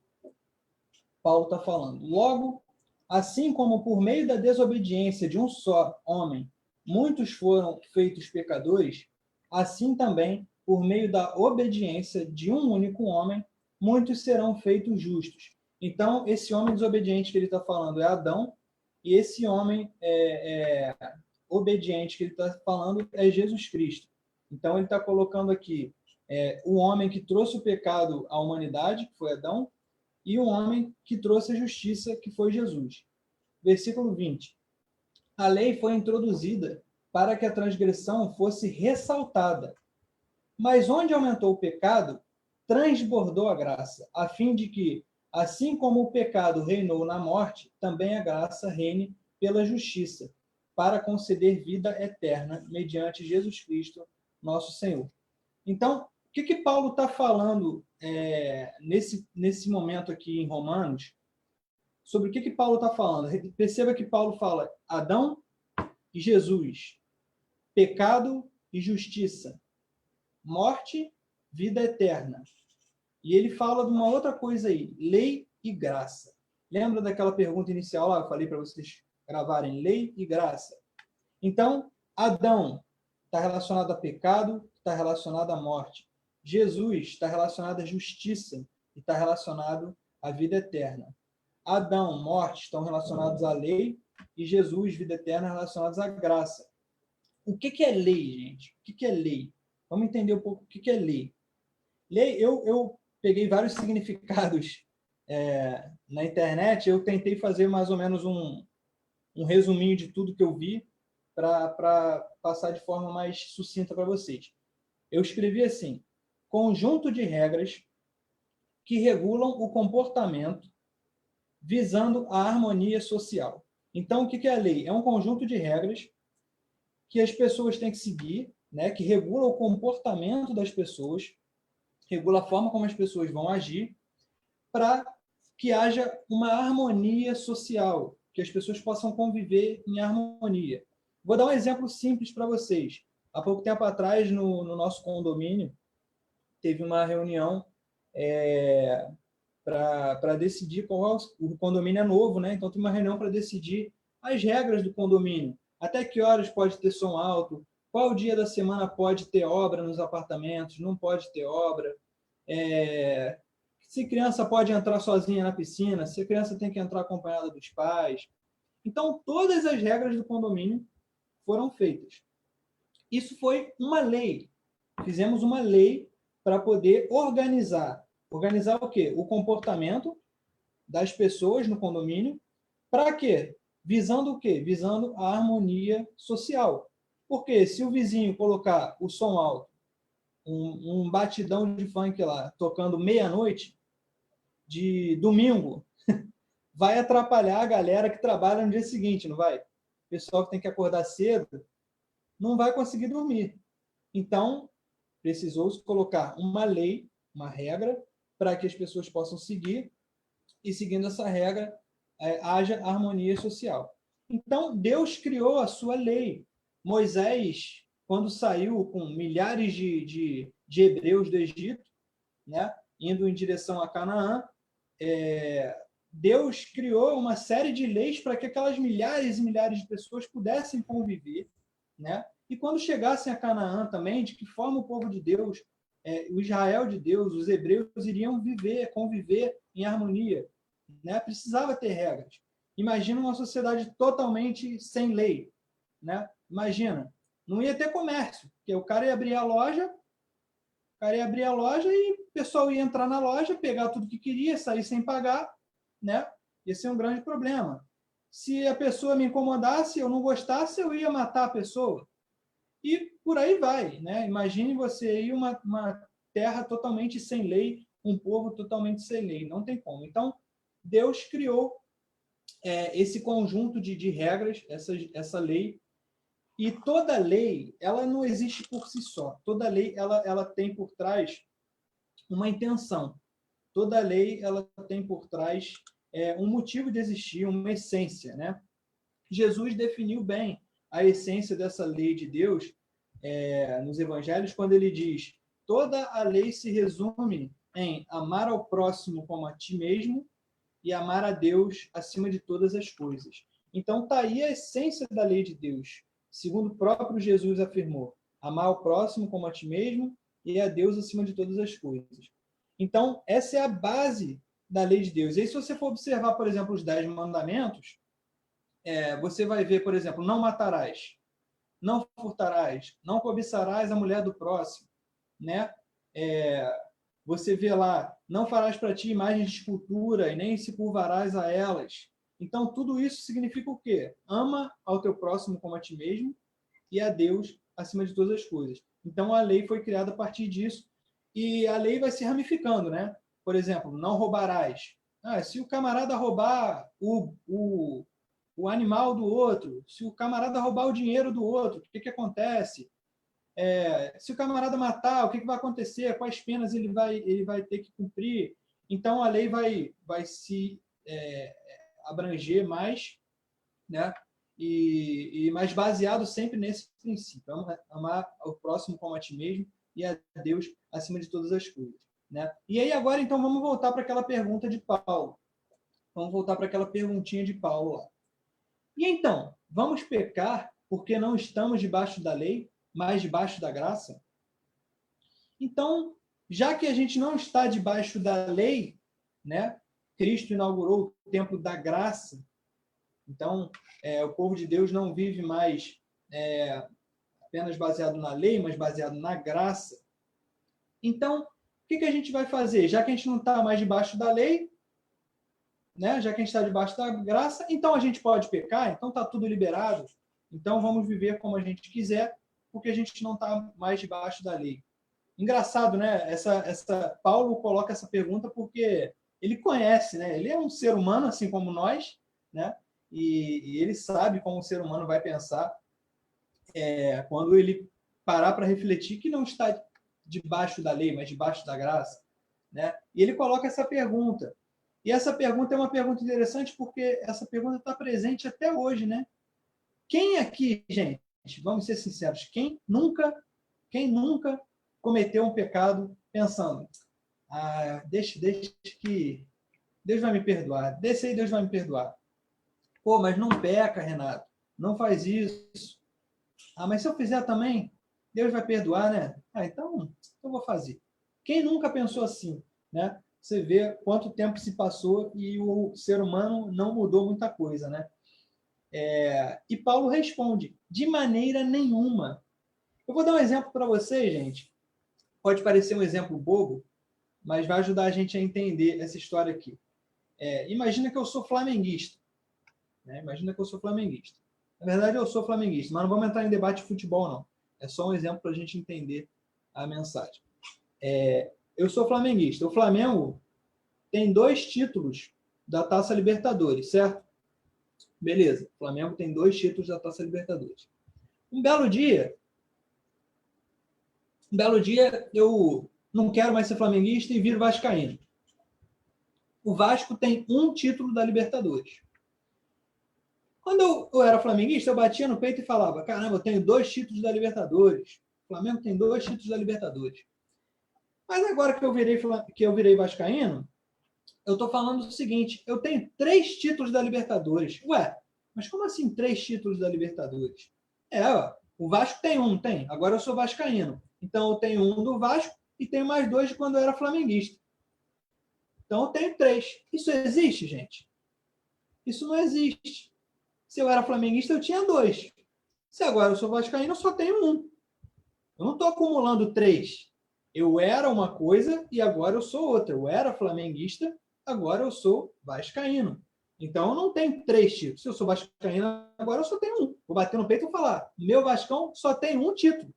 D: Paulo está falando: logo, assim como por meio da desobediência de um só homem, muitos foram feitos pecadores, assim também, por meio da obediência de um único homem, muitos serão feitos justos. Então, esse homem desobediente que ele está falando é Adão, e esse homem obediente que ele está falando é Jesus Cristo. Então, ele está colocando aqui o homem que trouxe o pecado à humanidade, que foi Adão, e um homem que trouxe a justiça, que foi Jesus. Versículo 20. A lei foi introduzida para que a transgressão fosse ressaltada. Mas onde aumentou o pecado, transbordou a graça, a fim de que, assim como o pecado reinou na morte, também a graça reine pela justiça, para conceder vida eterna mediante Jesus Cristo, nosso Senhor. Então, o que Paulo está falando nesse momento aqui em Romanos? Sobre o que Paulo está falando? Perceba que Paulo fala Adão e Jesus, pecado e justiça, morte, vida eterna. E ele fala de uma outra coisa aí, lei e graça. Lembra daquela pergunta inicial lá? Eu falei para vocês gravarem lei e graça. Então, Adão está relacionado a pecado, está relacionado à morte. Jesus está relacionado à justiça e está relacionado à vida eterna. Adão, morte, estão relacionados à lei, e Jesus, vida eterna, relacionados à graça. O que é lei, gente? O que é lei? Vamos entender um pouco o que é lei. Lei, eu peguei vários significados na internet, eu tentei fazer mais ou menos um resuminho de tudo que eu vi para passar de forma mais sucinta para vocês. Eu escrevi assim: conjunto de regras que regulam o comportamento visando a harmonia social. Então, o que é a lei? É um conjunto de regras que as pessoas têm que seguir, né, que regula o comportamento das pessoas, regula a forma como as pessoas vão agir, para que haja uma harmonia social, que as pessoas possam conviver em harmonia. Vou dar um exemplo simples para vocês. Há pouco tempo atrás, no nosso condomínio, teve uma reunião para decidir qual o condomínio é novo, né? Então tem uma reunião para decidir as regras do condomínio. Até que horas pode ter som alto? Qual dia da semana pode ter obra nos apartamentos? Não pode ter obra? Se criança pode entrar sozinha na piscina? Se a criança tem que entrar acompanhada dos pais? Então todas as regras do condomínio foram feitas. Isso foi uma lei. Fizemos uma lei para poder organizar. Organizar o quê? O comportamento das pessoas no condomínio. Para quê? Visando o quê? Visando a harmonia social. Porque se o vizinho colocar o som alto, um batidão de funk lá, tocando meia-noite, de domingo, vai atrapalhar a galera que trabalha no dia seguinte, não vai? O pessoal que tem que acordar cedo não vai conseguir dormir. Então, precisou-se colocar uma lei, uma regra, para que as pessoas possam seguir, e seguindo essa regra, haja harmonia social. Então, Deus criou a sua lei. Moisés, quando saiu com milhares de hebreus do Egito, né, indo em direção a Canaã, Deus criou uma série de leis para que aquelas milhares e milhares de pessoas pudessem conviver, né? E quando chegassem a Canaã também, de que forma o povo de Deus, o Israel de Deus, os hebreus iriam conviver em harmonia, né? Precisava ter regras. Imagina uma sociedade totalmente sem lei, né? Imagina, não ia ter comércio, porque o cara ia abrir a loja, e o pessoal ia entrar na loja, pegar tudo que queria, sair sem pagar, né? Ia ser um grande problema. Se a pessoa me incomodasse, eu não gostasse, eu ia matar a pessoa. E por aí vai, né? Imagine você aí uma terra totalmente sem lei, um povo totalmente sem lei. Não tem como. Então, Deus criou esse conjunto de regras, essa lei. E toda lei, ela não existe por si só. Toda lei, ela tem por trás uma intenção. Toda lei, ela tem por trás um motivo de existir, uma essência, né? Jesus definiu bem a essência dessa lei de Deus nos evangelhos, quando ele diz: toda a lei se resume em amar ao próximo como a ti mesmo e amar a Deus acima de todas as coisas. Então está aí a essência da lei de Deus, segundo o próprio Jesus afirmou: amar ao próximo como a ti mesmo e a Deus acima de todas as coisas. Então essa é a base da lei de Deus. E aí, se você for observar, por exemplo, os 10 mandamentos, você vai ver, por exemplo, não matarás, não furtarás, não cobiçarás a mulher do próximo, né? Você vê lá, não farás para ti imagens de escultura e nem se curvarás a elas. Então, tudo isso significa o quê? Ama ao teu próximo como a ti mesmo e a Deus acima de todas as coisas. Então, a lei foi criada a partir disso e a lei vai se ramificando, né? Por exemplo, não roubarás. Se o camarada roubar o animal do outro, se o camarada roubar o dinheiro do outro, o que acontece? Se o camarada matar, o que vai acontecer? Quais penas ele vai ter que cumprir? Então, a lei vai se abranger mais, né? E mais baseado sempre nesse princípio, amar ao próximo como a ti mesmo e a Deus acima de todas as coisas, né? E aí agora, então, vamos voltar para aquela pergunta de Paulo. Vamos voltar para aquela perguntinha de Paulo lá. E então, vamos pecar porque não estamos debaixo da lei, mas debaixo da graça? Então, já que a gente não está debaixo da lei, né? Cristo inaugurou o templo da graça. Então, o povo de Deus não vive mais apenas baseado na lei, mas baseado na graça. Então, o que a gente vai fazer? Já que a gente não está mais debaixo da lei, né? Já que a gente está debaixo da graça, então a gente pode pecar, então está tudo liberado, então vamos viver como a gente quiser, porque a gente não está mais debaixo da lei. Engraçado, né? Paulo coloca essa pergunta porque ele conhece, né? Ele é um ser humano, assim como nós, né? E ele sabe como o ser humano vai pensar quando ele parar para refletir que não está debaixo da lei, mas debaixo da graça, né? E ele coloca essa pergunta. E essa pergunta é uma pergunta interessante porque essa pergunta está presente até hoje, né? Quem aqui, gente, vamos ser sinceros, quem nunca cometeu um pecado pensando, deixa que Deus vai me perdoar, deixa aí, Deus vai me perdoar. Pô, mas não peca, Renato, não faz isso. Mas se eu fizer também, Deus vai perdoar, né? Então eu vou fazer. Quem nunca pensou assim, né? Você vê quanto tempo se passou e o ser humano não mudou muita coisa, né? E Paulo responde, de maneira nenhuma. Eu vou dar um exemplo para vocês, gente. Pode parecer um exemplo bobo, mas vai ajudar a gente a entender essa história aqui. Imagina que eu sou flamenguista. Né? Imagina que eu sou flamenguista. Na verdade, eu sou flamenguista, mas não vamos entrar em debate de futebol, não. É só um exemplo para a gente entender a mensagem. Eu sou flamenguista. O Flamengo tem 2 títulos da Taça Libertadores, certo? Beleza. O Flamengo tem 2 títulos da Taça Libertadores. Um belo dia, eu não quero mais ser flamenguista e viro vascaíno. O Vasco tem 1 título da Libertadores. Quando eu era flamenguista, eu batia no peito e falava, caramba, eu tenho 2 títulos da Libertadores. O Flamengo tem 2 títulos da Libertadores. Mas agora que eu virei vascaíno, eu estou falando o seguinte, eu tenho 3 títulos da Libertadores. Ué, mas como assim 3 títulos da Libertadores? O Vasco tem 1, tem. Agora eu sou vascaíno. Então eu tenho 1 do Vasco e tenho mais 2 de quando eu era flamenguista. Então eu tenho 3. Isso existe, gente? Isso não existe. Se eu era flamenguista, eu tinha 2. Se agora eu sou vascaíno, eu só tenho 1. Eu não estou acumulando 3. Eu era uma coisa e agora eu sou outra. Eu era flamenguista, agora eu sou vascaíno. Então eu não tenho 3 títulos. Se eu sou vascaíno, agora eu só tenho 1. Vou bater no peito e falar, meu Vascão só tem 1 título.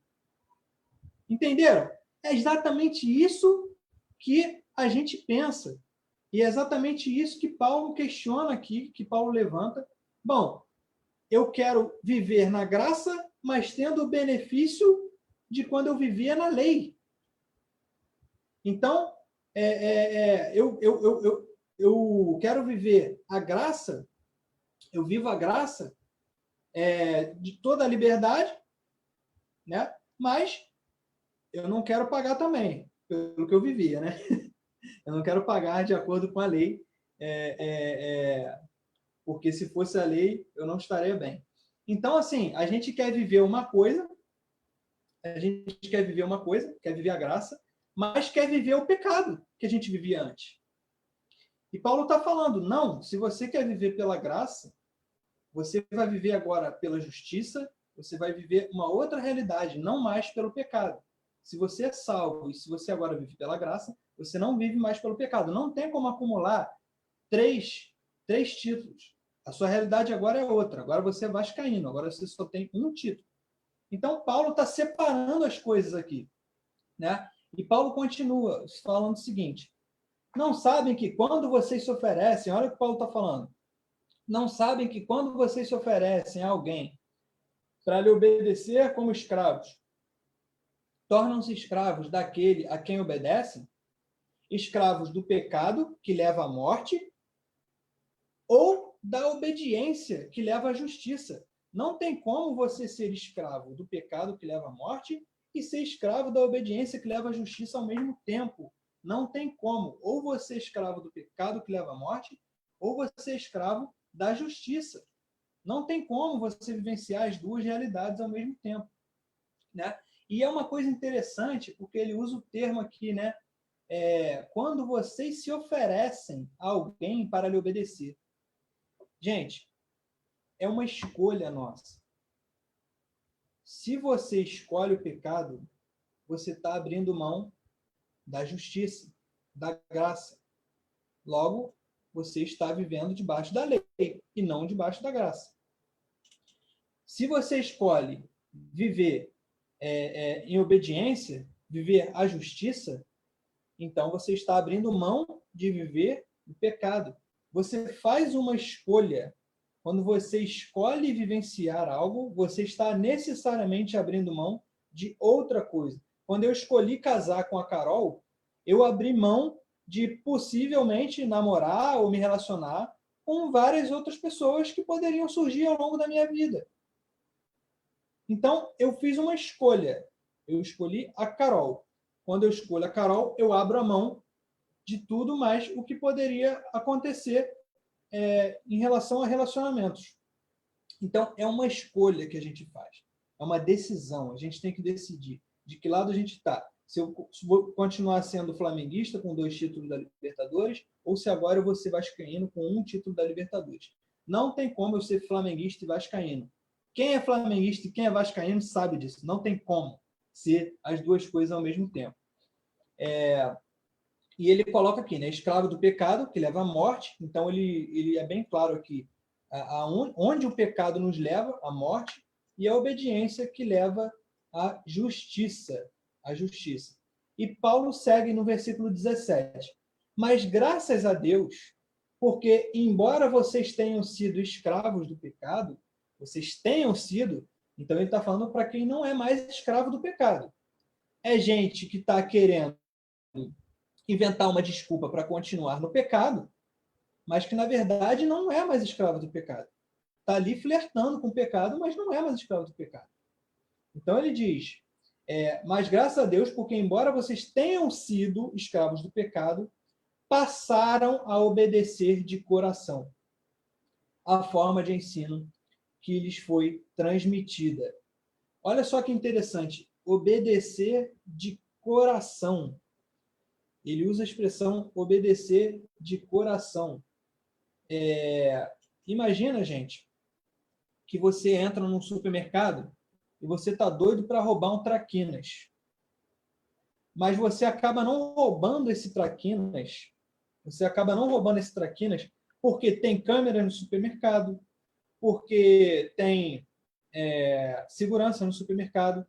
D: Entenderam? É exatamente isso que a gente pensa. E é exatamente isso que Paulo questiona aqui, que Paulo levanta. Bom, eu quero viver na graça, mas tendo o benefício de quando eu vivia na lei. Então, eu quero viver a graça, eu vivo a graça de toda a liberdade, né? Mas eu não quero pagar também, pelo que eu vivia, né? Eu não quero pagar de acordo com a lei, porque se fosse a lei, eu não estaria bem. Então, assim, a gente quer viver uma coisa, quer viver a graça, mas quer viver o pecado que a gente vivia antes. E Paulo está falando, não, se você quer viver pela graça, você vai viver agora pela justiça, você vai viver uma outra realidade, não mais pelo pecado. Se você é salvo e se você agora vive pela graça, você não vive mais pelo pecado. Não tem como acumular três títulos. A sua realidade agora é outra. Agora você é vascaíno. Agora você só tem um título. Então, Paulo está separando as coisas aqui, né? E Paulo continua falando o seguinte: não sabem que quando vocês se oferecem, olha o que Paulo está falando, não sabem que quando vocês se oferecem a alguém para lhe obedecer como escravos, tornam-se escravos daquele a quem obedecem, escravos do pecado, que leva à morte, ou da obediência, que leva à justiça. Não tem como você ser escravo do pecado, que leva à morte, e ser escravo da obediência, que leva à justiça ao mesmo tempo. Não tem como. Ou você é escravo do pecado, que leva à morte, ou você é escravo da justiça. Não tem como você vivenciar as duas realidades ao mesmo tempo, né? E é uma coisa interessante, porque ele usa o termo aqui, né? Quando vocês se oferecem a alguém para lhe obedecer. Gente, é uma escolha nossa. Se você escolhe o pecado, você está abrindo mão da justiça, da graça. Logo, você está vivendo debaixo da lei e não debaixo da graça. Se você escolhe viver em obediência, viver a justiça, então você está abrindo mão de viver o pecado. Você faz uma escolha. Quando você escolhe vivenciar algo, você está necessariamente abrindo mão de outra coisa. Quando eu escolhi casar com a Carol, eu abri mão de possivelmente namorar ou me relacionar com várias outras pessoas que poderiam surgir ao longo da minha vida. Então, eu fiz uma escolha. Eu escolhi a Carol. Quando eu escolho a Carol, eu abro a mão de tudo mais o que poderia acontecer em relação a relacionamentos. Então, é uma escolha que a gente faz. É uma decisão. A gente tem que decidir de que lado a gente está. Se eu vou continuar sendo flamenguista com 2 títulos da Libertadores, ou se agora eu vou ser vascaíno com 1 título da Libertadores. Não tem como eu ser flamenguista e vascaíno. Quem é flamenguista e quem é vascaíno sabe disso. Não tem como ser as duas coisas ao mesmo tempo. E ele coloca aqui, né? Escravo do pecado, que leva à morte. Então, ele é bem claro aqui onde o pecado nos leva à morte e a obediência que leva à justiça. A justiça. E Paulo segue no versículo 17. Mas graças a Deus, porque embora vocês tenham sido escravos do pecado, vocês tenham sido, então ele está falando para quem não é mais escravo do pecado. É gente que está querendo inventar uma desculpa para continuar no pecado, mas que na verdade não é mais escravo do pecado. Está ali flertando com o pecado, mas não é mais escravo do pecado. Então ele diz, mas graças a Deus, porque embora vocês tenham sido escravos do pecado, passaram a obedecer de coração a forma de ensino que lhes foi transmitida. Olha só que interessante, obedecer de coração. Ele usa a expressão obedecer de coração. Imagina, gente, que você entra num supermercado e você está doido para roubar um traquinas. Mas você acaba não roubando esse traquinas. Você acaba não roubando esse traquinas porque tem câmera no supermercado, porque tem segurança no supermercado.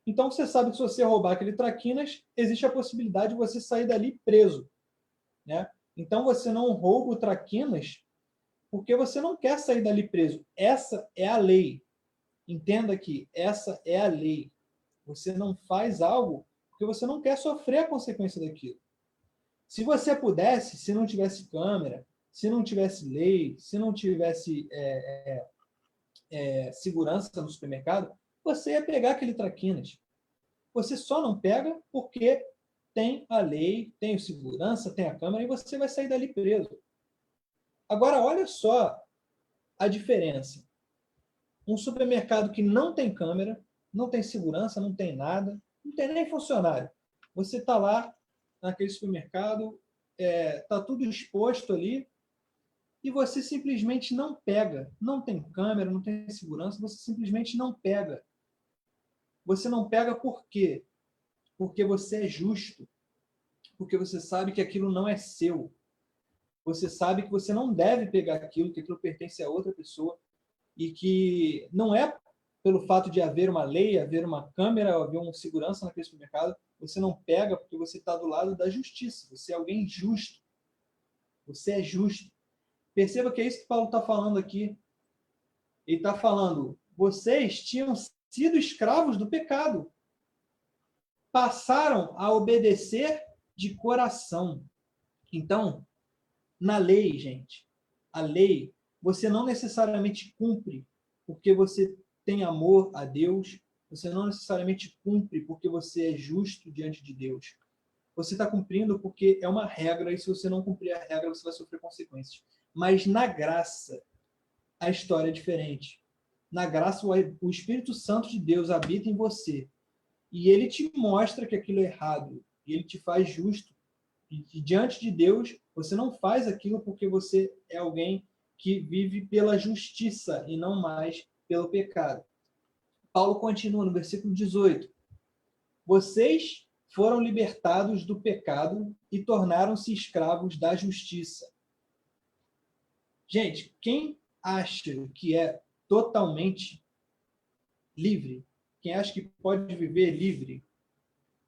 D: Então, você sabe que se você roubar aquele traquinas, existe a possibilidade de você sair dali preso, né? Então, você não rouba o traquinas porque você não quer sair dali preso. Essa é a lei. Entenda que essa é a lei. Você não faz algo porque você não quer sofrer a consequência daquilo. Se você pudesse, se não tivesse câmera, se não tivesse lei, se não tivesse segurança no supermercado, você ia pegar aquele traquinas. Você só não pega porque tem a lei, tem o segurança, tem a câmera e você vai sair dali preso. Agora, olha só a diferença. Um supermercado que não tem câmera, não tem segurança, não tem nada, não tem nem funcionário. Você está lá naquele supermercado, está tudo exposto ali, e você simplesmente não pega. Não tem câmera, não tem segurança, você simplesmente não pega. Você não pega por quê? porque você é justo, porque você sabe que aquilo não é seu. Você sabe que você não deve pegar aquilo, que aquilo pertence a outra pessoa, e que não é pelo fato de haver uma lei, haver uma câmera, haver um segurança naquele supermercado, você não pega porque você está do lado da justiça. Você é alguém justo. Você é justo. Perceba que é isso que Paulo está falando aqui. Ele está falando, vocês tinham sido escravos do pecado. Passaram a obedecer de coração. Então, na lei, gente, a lei, você não necessariamente cumpre porque você tem amor a Deus, você não necessariamente cumpre porque você é justo diante de Deus. Você está cumprindo porque é uma regra, e se você não cumprir a regra, você vai sofrer consequências. Mas na graça, a história é diferente. Na graça, o Espírito Santo de Deus habita em você, e ele te mostra que aquilo é errado, e ele te faz justo. E diante de Deus, você não faz aquilo porque você é alguém que vive pela justiça e não mais pelo pecado. Paulo continua no versículo 18. Vocês foram libertados do pecado e tornaram-se escravos da justiça. Gente, quem acha que é totalmente livre, quem acha que pode viver livre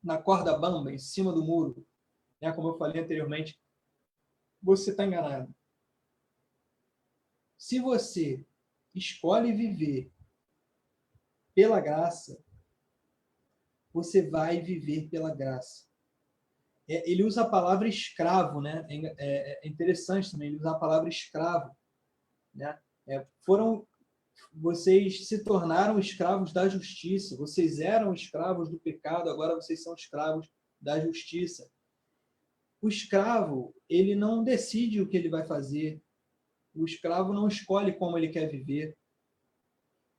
D: na corda bamba, em cima do muro, né, como eu falei anteriormente, você está enganado. Se você escolhe viver pela graça, você vai viver pela graça. Ele usa a palavra escravo, né? É interessante também, ele usa a palavra escravo, né? Vocês se tornaram escravos da justiça, vocês eram escravos do pecado, agora vocês são escravos da justiça. O escravo, ele não decide o que ele vai fazer, o escravo não escolhe como ele quer viver.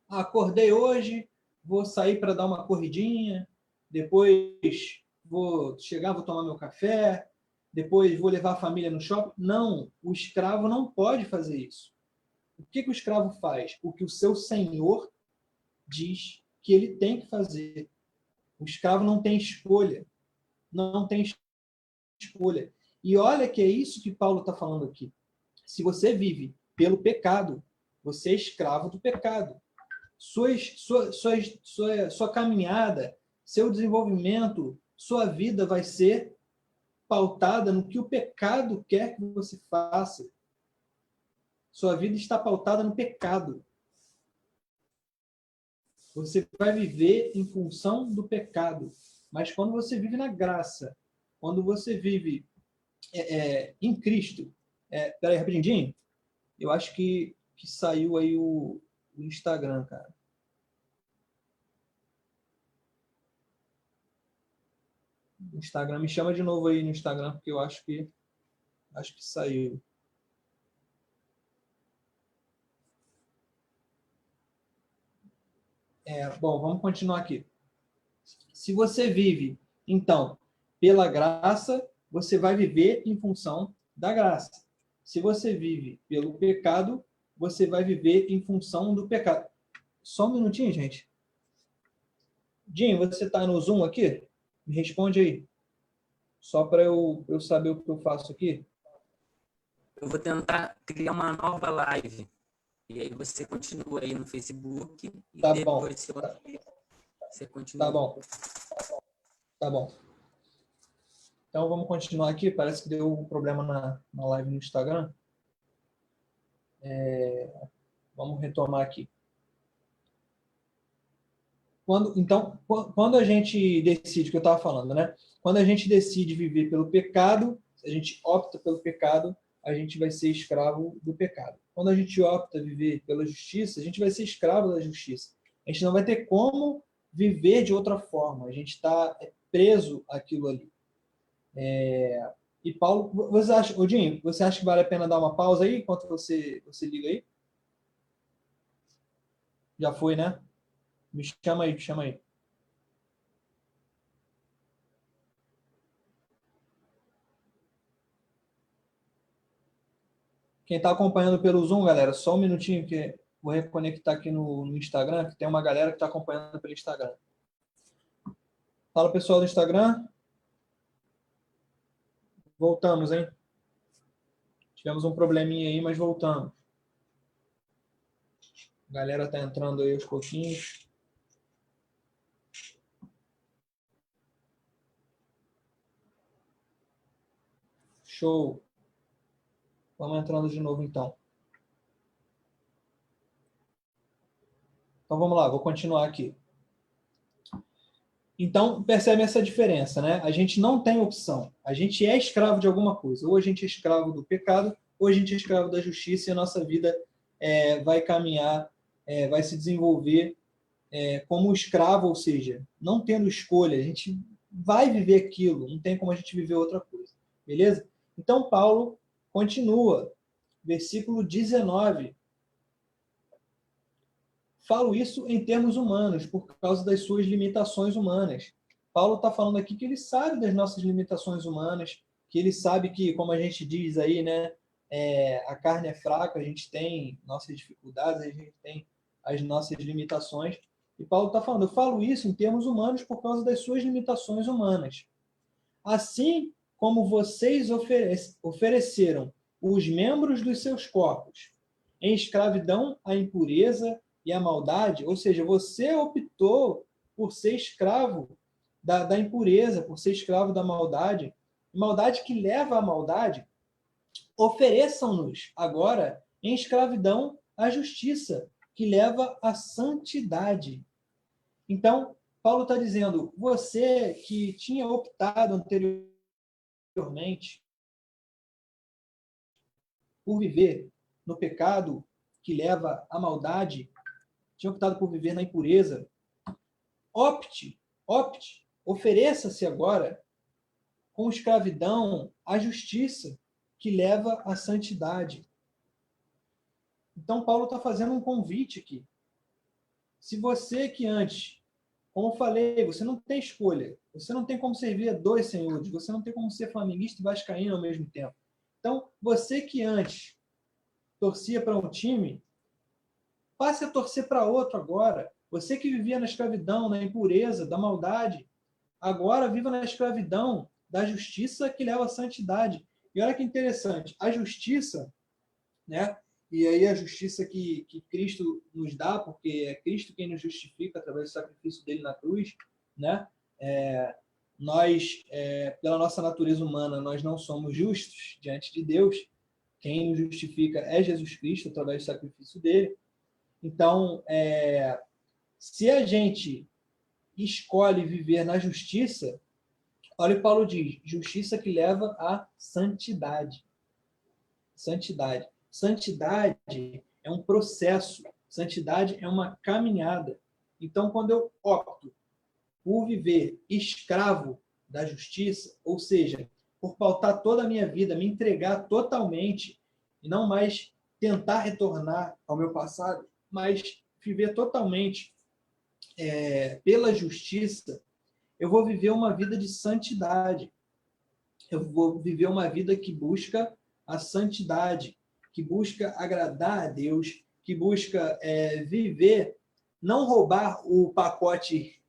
D: Acordei hoje, vou sair para dar uma corridinha, depois vou chegar, vou tomar meu café, depois vou levar a família no shopping. Não, o escravo não pode fazer isso. O que o escravo faz? O que o seu senhor diz que ele tem que fazer. O escravo não tem escolha. Não tem escolha. E olha que é isso que Paulo está falando aqui. Se você vive pelo pecado, você é escravo do pecado. Sua caminhada, seu desenvolvimento, sua vida vai ser pautada no que o pecado quer que você faça. Sua vida está pautada no pecado. Você vai viver em função do pecado. Mas quando você vive na graça, quando você vive em Cristo... Peraí, rapidinho. Eu acho que saiu aí o Instagram, cara. Instagram, me chama de novo aí no Instagram, porque eu acho que saiu. Bom, vamos continuar aqui. Se você vive, então, pela graça, você vai viver em função da graça. Se você vive pelo pecado, você vai viver em função do pecado. Só um minutinho, gente. Jim, você está no Zoom aqui? Me responde aí. Só para eu saber o que eu faço aqui.
A: Eu vou tentar criar uma nova live. E aí você continua aí no Facebook. E
D: tá
A: depois
D: bom.
A: você continua.
D: Tá bom. Tá bom. Então vamos continuar aqui. Parece que deu um problema na live no Instagram. Vamos retomar aqui. Quando a gente decide, o que eu estava falando, né? Quando a gente decide viver pelo pecado, a gente opta pelo pecado, a gente vai ser escravo do pecado. Quando a gente opta viver pela justiça, a gente vai ser escravo da justiça. A gente não vai ter como viver de outra forma. A gente está preso àquilo ali. E Paulo, Odinho, você acha que vale a pena dar uma pausa aí, enquanto você liga aí? Já foi, né? Me chama aí. Quem está acompanhando pelo Zoom, galera, só um minutinho que vou reconectar aqui no Instagram, que tem uma galera que está acompanhando pelo Instagram. Fala, pessoal do Instagram. Voltamos, hein? Tivemos um probleminha aí, mas voltamos. A galera tá entrando aí aos pouquinhos. Show. Vamos entrando de novo, então. Então, vamos lá. Vou continuar aqui. Então, percebe essa diferença, né? A gente não tem opção. A gente é escravo de alguma coisa. Ou a gente é escravo do pecado, ou a gente é escravo da justiça, e a nossa vida vai caminhar, vai se desenvolver como escravo, ou seja, não tendo escolha. A gente vai viver aquilo, não tem como a gente viver outra coisa. Beleza? Então, Paulo continua. Versículo 19. Falo isso em termos humanos, por causa das suas limitações humanas. Paulo está falando aqui que ele sabe das nossas limitações humanas, que ele sabe que, como a gente diz aí, né, a carne é fraca, a gente tem nossas dificuldades, a gente tem as nossas limitações. E Paulo está falando, eu falo isso em termos humanos por causa das suas limitações humanas. Assim como vocês ofereceram os membros dos seus corpos em escravidão à impureza e à maldade, ou seja, você optou por ser escravo da impureza, por ser escravo da maldade, maldade que leva à maldade, ofereçam-nos agora em escravidão à justiça, que leva à santidade. Então, Paulo está dizendo, você que tinha optado anteriormente por viver no pecado que leva à maldade, tinha optado por viver na impureza, opte, ofereça-se agora com escravidão à justiça que leva à santidade. Então, Paulo está fazendo um convite aqui. Se você que antes, como eu falei, você não tem escolha, você não tem como servir a dois senhores, você não tem como ser flamenguista e vascaíno ao mesmo tempo. Então, você que antes torcia para um time, passe a torcer para outro agora. Você que vivia na escravidão, na impureza, da maldade, agora viva na escravidão da justiça que leva à santidade. E olha que interessante, a justiça, né? E aí a justiça que Cristo nos dá, porque é Cristo quem nos justifica através do sacrifício dele na cruz, né? Nós, pela nossa natureza humana, nós não somos justos diante de Deus. Quem nos justifica é Jesus Cristo através do sacrifício dele. Então, se a gente escolhe viver na justiça, olha o que Paulo diz, justiça que leva à santidade. Santidade. Santidade é um processo, santidade é uma caminhada. Então, quando eu opto por viver escravo da justiça, ou seja, por pautar toda a minha vida, me entregar totalmente, e não mais tentar retornar ao meu passado, mas viver totalmente pela justiça, eu vou viver uma vida de santidade. Eu vou viver uma vida que busca a santidade, que busca agradar a Deus, que busca viver, não roubar o pacote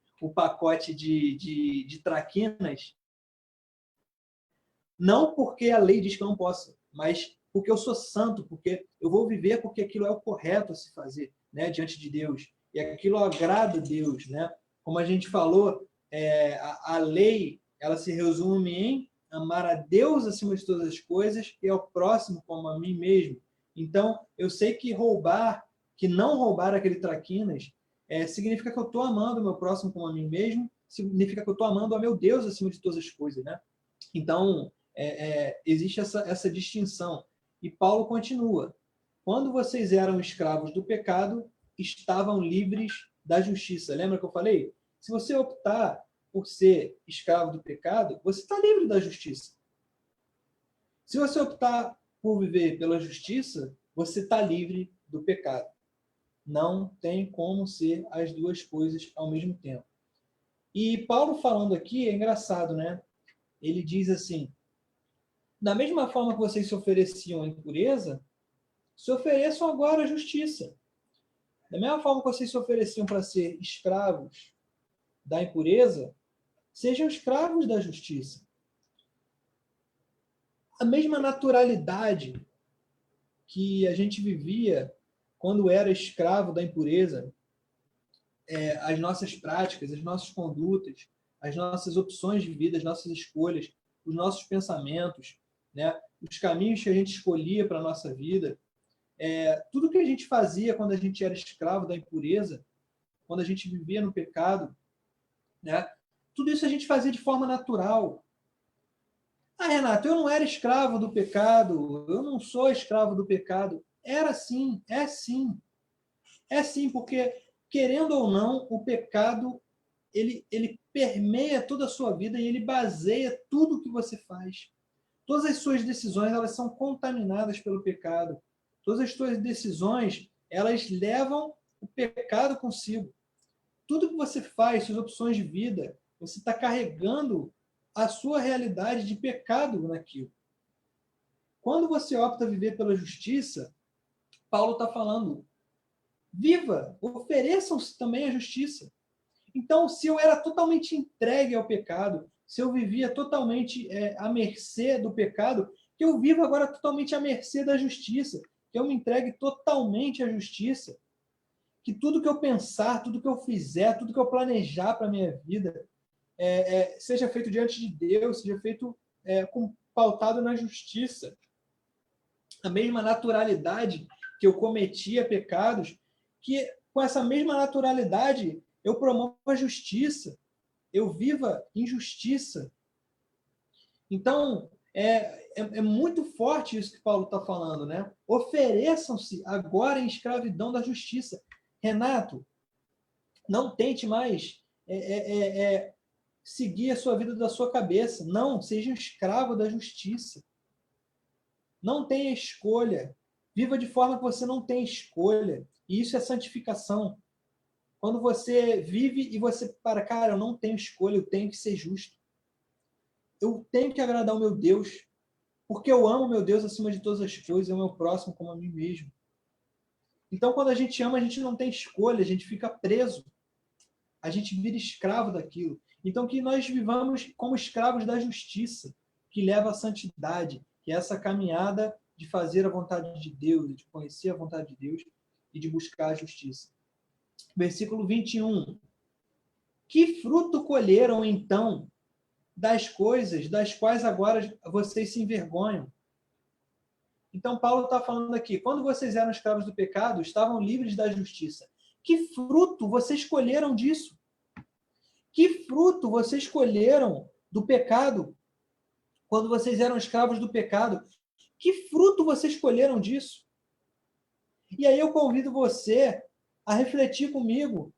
D: de traquinas, não porque a lei diz que eu não posso, mas porque eu sou santo, porque eu vou viver porque aquilo é o correto a se fazer, né, diante de Deus. E aquilo agrada a Deus, né? Como a gente falou, a lei, ela se resume em amar a Deus acima de todas as coisas e ao próximo como a mim mesmo. Então, eu sei que não roubar aquele traquinas, significa que eu estou amando o meu próximo como a mim mesmo, significa que eu estou amando a meu Deus acima de todas as coisas, né? Então, existe essa distinção. E Paulo continua. Quando vocês eram escravos do pecado, estavam livres da justiça. Lembra que eu falei? Se você optar por ser escravo do pecado, você está livre da justiça. Se você optar por viver pela justiça, você está livre do pecado. Não tem como ser as duas coisas ao mesmo tempo. E Paulo falando aqui é engraçado, né? Ele diz assim, da mesma forma que vocês se ofereciam à impureza, se ofereçam agora à justiça. Da mesma forma que vocês se ofereciam para ser escravos da impureza, sejam escravos da justiça. A mesma naturalidade que a gente vivia quando era escravo da impureza, as nossas práticas, as nossas condutas, as nossas opções de vida, as nossas escolhas, os nossos pensamentos, né? Os caminhos que a gente escolhia para a nossa vida, tudo que a gente fazia quando a gente era escravo da impureza, quando a gente vivia no pecado, né? Tudo isso a gente fazia de forma natural. Ah, Renato, eu não era escravo do pecado, eu não sou escravo do pecado. Era sim, é sim. É sim, porque, querendo ou não, o pecado, ele permeia toda a sua vida e ele baseia tudo que você faz. Todas as suas decisões, elas são contaminadas pelo pecado. Todas as suas decisões, elas levam o pecado consigo. Tudo que você faz, suas opções de vida, você está carregando a sua realidade de pecado naquilo. Quando você opta viver pela justiça, Paulo está falando, viva, ofereçam-se também à justiça. Então, se eu era totalmente entregue ao pecado, se eu vivia totalmente à mercê do pecado, que eu viva agora totalmente à mercê da justiça, que eu me entregue totalmente à justiça, que tudo que eu pensar, tudo que eu fizer, tudo que eu planejar para a minha vida, seja feito diante de Deus, seja feito pautado na justiça. A mesma naturalidade que eu cometia pecados, que com essa mesma naturalidade eu promovo a justiça, eu viva em justiça. Então, é muito forte isso que Paulo está falando, né? Ofereçam-se agora em escravidão da justiça. Renato, não tente mais seguir a sua vida da sua cabeça. Não, seja um escravo da justiça. Não tenha escolha. Viva de forma que você não tem escolha. E isso é santificação. Quando você vive e você para, cara, eu não tenho escolha, eu tenho que ser justo. Eu tenho que agradar o meu Deus, porque eu amo o meu Deus acima de todas as coisas, é o meu próximo como a mim mesmo. Então, quando a gente ama, a gente não tem escolha, a gente fica preso. A gente vira escravo daquilo. Então, que nós vivamos como escravos da justiça, que leva à santidade, que é essa caminhada de fazer a vontade de Deus, de conhecer a vontade de Deus e de buscar a justiça. Versículo 21. Que fruto colheram, então, das coisas das quais agora vocês se envergonham? Então, Paulo está falando aqui, quando vocês eram escravos do pecado, estavam livres da justiça. Que fruto vocês colheram disso? Que fruto vocês colheram do pecado quando vocês eram escravos do pecado? Que fruto vocês colheram disso? E aí eu convido você a refletir comigo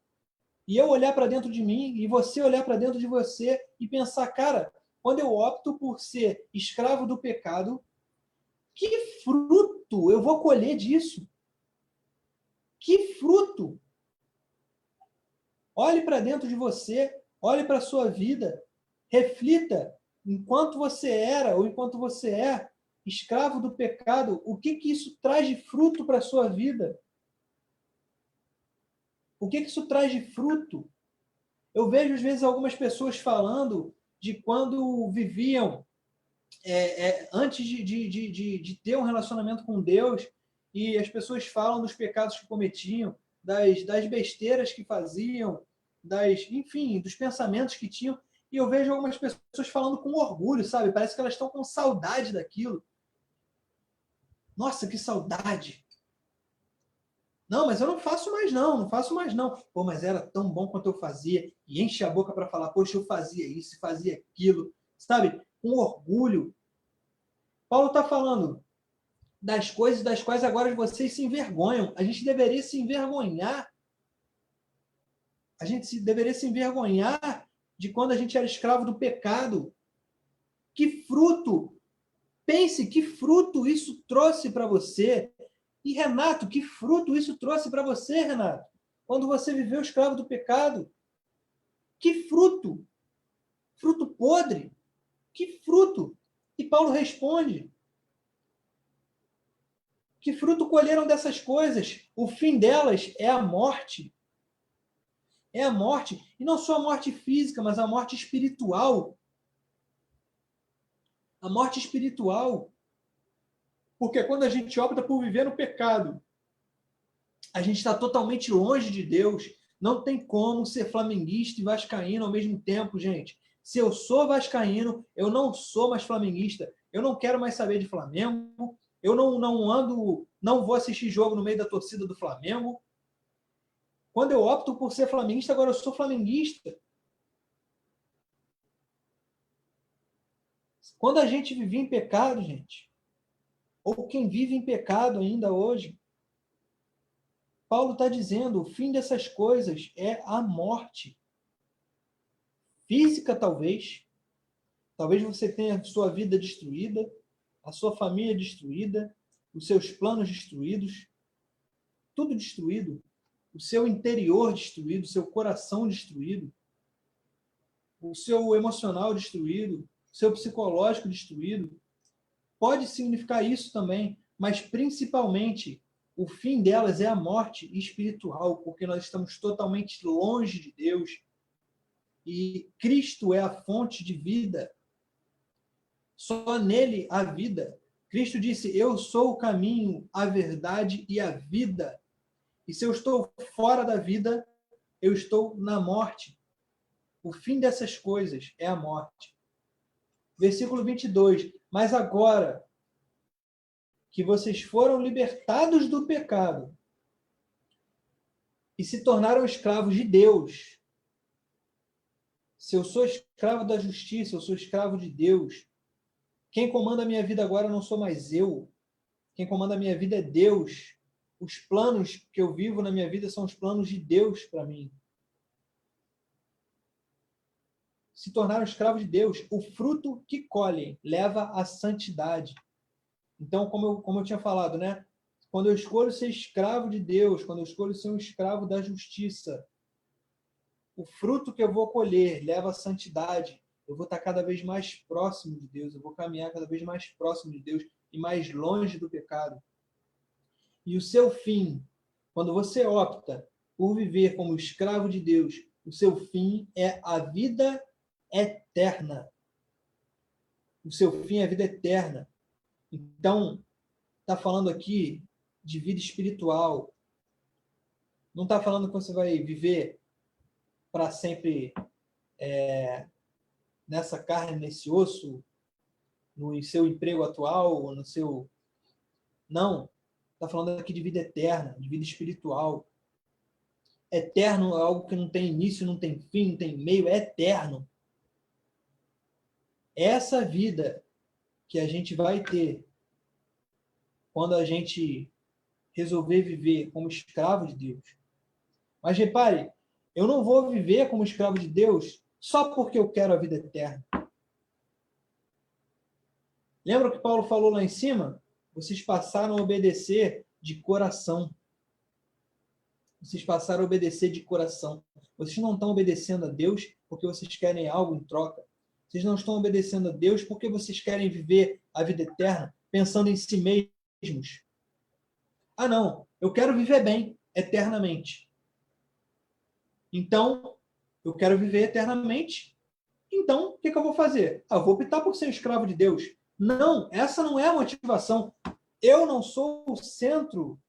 D: e eu olhar para dentro de mim e você olhar para dentro de você e pensar, cara, quando eu opto por ser escravo do pecado, que fruto eu vou colher disso? Que fruto? Olhe para dentro de você, olhe para a sua vida, reflita, enquanto você era ou enquanto você é escravo do pecado, o que isso traz de fruto para a sua vida? O que isso traz de fruto? Eu vejo, às vezes, algumas pessoas falando de quando viviam antes de ter um relacionamento com Deus, e as pessoas falam dos pecados que cometiam, das besteiras que faziam, enfim, dos pensamentos que tinham, e eu vejo algumas pessoas falando com orgulho, sabe? Parece que elas estão com saudade daquilo. Nossa, que saudade! Não, mas eu não faço mais não faço mais não. Pô, mas era tão bom quanto eu fazia, e enche a boca para falar, poxa, eu fazia isso, fazia aquilo, sabe? Com orgulho. Paulo está falando das coisas das quais agora vocês se envergonham. A gente deveria se envergonhar. A gente deveria se envergonhar de quando a gente era escravo do pecado. Que fruto! Pense que fruto isso trouxe para você. E, Renato, que fruto isso trouxe para você, Renato? Quando você viveu escravo do pecado. Que fruto! Fruto podre? Que fruto! E Paulo responde: que fruto colheram dessas coisas? O fim delas é a morte. É a morte, e não só a morte física, mas a morte espiritual. A morte espiritual. Porque quando a gente opta por viver no pecado, a gente está totalmente longe de Deus. Não tem como ser flamenguista e vascaíno ao mesmo tempo, gente. Se eu sou vascaíno, eu não sou mais flamenguista. Eu não quero mais saber de Flamengo. Eu não vou assistir jogo no meio da torcida do Flamengo. Quando eu opto por ser flamenguista, agora eu sou flamenguista. Quando a gente vive em pecado, gente, ou quem vive em pecado ainda hoje, Paulo está dizendo, o fim dessas coisas é a morte. Física, talvez. Talvez você tenha a sua vida destruída, a sua família destruída, os seus planos destruídos, tudo destruído. O seu interior destruído, o seu coração destruído, o seu emocional destruído, o seu psicológico destruído. Pode significar isso também, mas principalmente o fim delas é a morte espiritual, porque nós estamos totalmente longe de Deus e Cristo é a fonte de vida. Só nele há vida. Cristo disse, eu sou o caminho, a verdade e a vida. E se eu estou fora da vida, eu estou na morte. O fim dessas coisas é a morte. Versículo 22. Mas agora que vocês foram libertados do pecado e se tornaram escravos de Deus. Se eu sou escravo da justiça, eu sou escravo de Deus. Quem comanda a minha vida agora não sou mais eu. Quem comanda a minha vida é Deus. Os planos que eu vivo na minha vida são os planos de Deus para mim. Se tornaram escravos de Deus. O fruto que colhem leva à santidade. Então, como eu tinha falado, né? Quando eu escolho ser escravo de Deus, quando eu escolho ser um escravo da justiça, o fruto que eu vou colher leva à santidade. Eu vou estar cada vez mais próximo de Deus, eu vou caminhar cada vez mais próximo de Deus e mais longe do pecado. E o seu fim, quando você opta por viver como escravo de Deus, o seu fim é a vida eterna. O seu fim é a vida eterna. Então, está falando aqui de vida espiritual. Não está falando que você vai viver para sempre nessa carne, nesse osso, no seu emprego atual, no seu... Não. Está falando aqui de vida eterna, de vida espiritual. Eterno é algo que não tem início, não tem fim, não tem meio, é eterno. Essa vida que a gente vai ter quando a gente resolver viver como escravo de Deus. Mas repare, eu não vou viver como escravo de Deus só porque eu quero a vida eterna. Lembra o que Paulo falou lá em cima? Vocês passaram a obedecer de coração. Vocês passaram a obedecer de coração. Vocês não estão obedecendo a Deus porque vocês querem algo em troca. Vocês não estão obedecendo a Deus porque vocês querem viver a vida eterna pensando em si mesmos. Ah, não, eu quero viver bem, eternamente. Então, eu quero viver eternamente. Então, o que eu vou fazer? Eu vou optar por ser escravo de Deus. Não, essa não é a motivação. Eu não sou o centro.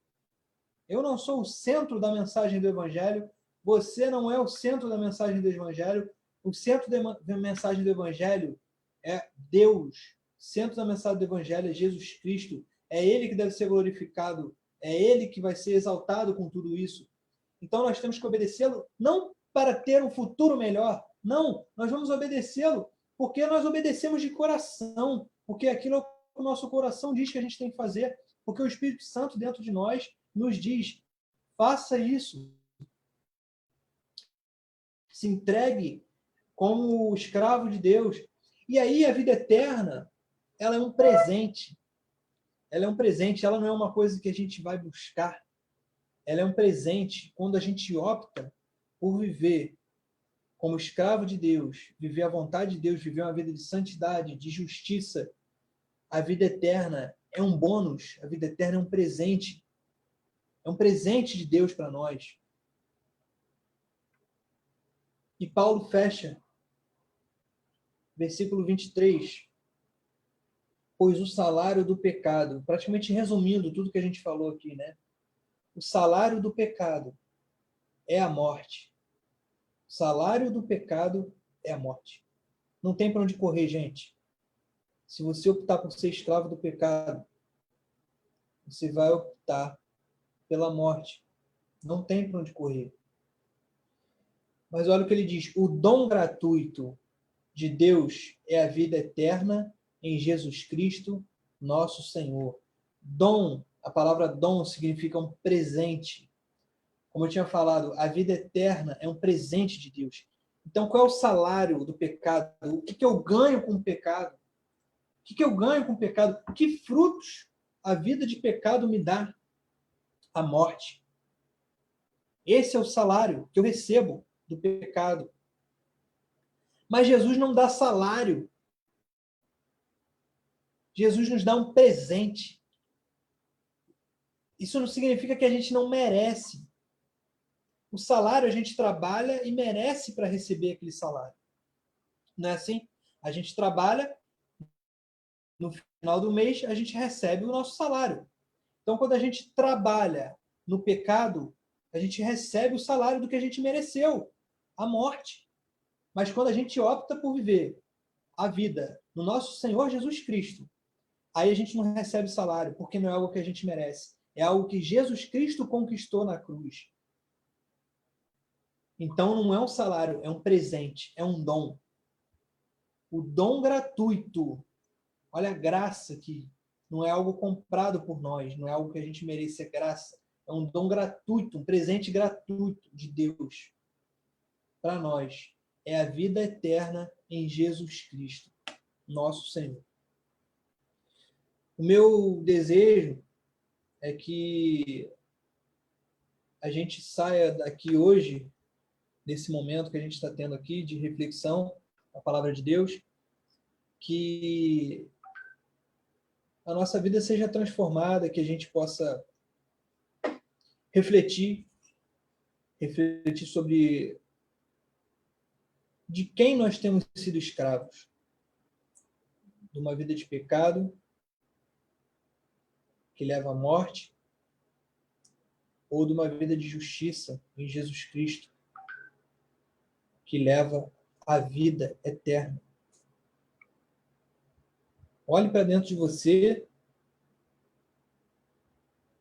D: Eu não sou o centro da mensagem do Evangelho. Você não é o centro da mensagem do Evangelho. O centro da mensagem do Evangelho é Deus. O centro da mensagem do Evangelho é Jesus Cristo. É Ele que deve ser glorificado. É Ele que vai ser exaltado com tudo isso. Então, nós temos que obedecê-lo não para ter um futuro melhor. Não, nós vamos obedecê-lo porque nós obedecemos de coração. Porque aquilo é o que o nosso coração diz que a gente tem que fazer. Porque o Espírito Santo dentro de nós nos diz, faça isso. Se entregue como escravo de Deus. E aí a vida eterna, ela é um presente. Ela é um presente, ela não é uma coisa que a gente vai buscar. Ela é um presente quando a gente opta por viver como escravo de Deus, viver a vontade de Deus, viver uma vida de santidade, de justiça. A vida eterna é um bônus, a vida eterna é um presente. É um presente de Deus para nós. E Paulo fecha, versículo 23, pois o salário do pecado, praticamente resumindo tudo que a gente falou aqui, né? O salário do pecado é a morte. O salário do pecado é a morte. Não tem para onde correr, gente. Se você optar por ser escravo do pecado, você vai optar pela morte. Não tem para onde correr. Mas olha o que ele diz: o dom gratuito de Deus é a vida eterna em Jesus Cristo, nosso Senhor. Dom, a palavra dom significa um presente. Como eu tinha falado, a vida eterna é um presente de Deus. Então, qual é o salário do pecado? O que eu ganho com o pecado? O que eu ganho com o pecado? Que frutos a vida de pecado me dá? A morte. Esse é o salário que eu recebo do pecado. Mas Jesus não dá salário. Jesus nos dá um presente. Isso não significa que a gente não merece. O salário a gente trabalha e merece para receber aquele salário. Não é assim? A gente trabalha, no final do mês a gente recebe o nosso salário. Então, quando a gente trabalha no pecado, a gente recebe o salário do que a gente mereceu, a morte. Mas quando a gente opta por viver a vida no nosso Senhor Jesus Cristo, aí a gente não recebe salário, porque não é algo que a gente merece. É algo que Jesus Cristo conquistou na cruz. Então não é um salário, é um presente, é um dom. O dom gratuito. Olha a graça que não é algo comprado por nós, não é algo que a gente merece, é graça. É um dom gratuito, um presente gratuito de Deus para nós. É a vida eterna em Jesus Cristo, nosso Senhor. O meu desejo é que a gente saia daqui hoje, desse momento que a gente está tendo aqui de reflexão, a palavra de Deus, que a nossa vida seja transformada, que a gente possa refletir sobre de quem nós temos sido escravos. De uma vida de pecado que leva à morte, ou de uma vida de justiça em Jesus Cristo que leva à vida eterna. Olhe para dentro de você,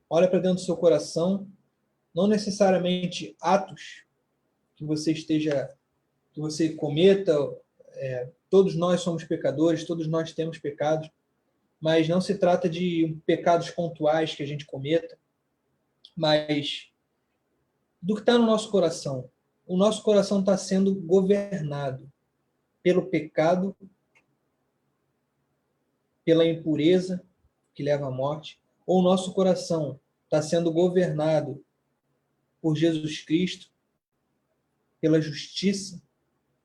D: olhe para dentro do seu coração, não necessariamente atos que você cometa, todos nós somos pecadores, todos nós temos pecados, mas não se trata de pecados pontuais que a gente cometa, mas do que está no nosso coração. O nosso coração está sendo governado pelo pecado, pela impureza que leva à morte, ou o nosso coração está sendo governado por Jesus Cristo, pela justiça,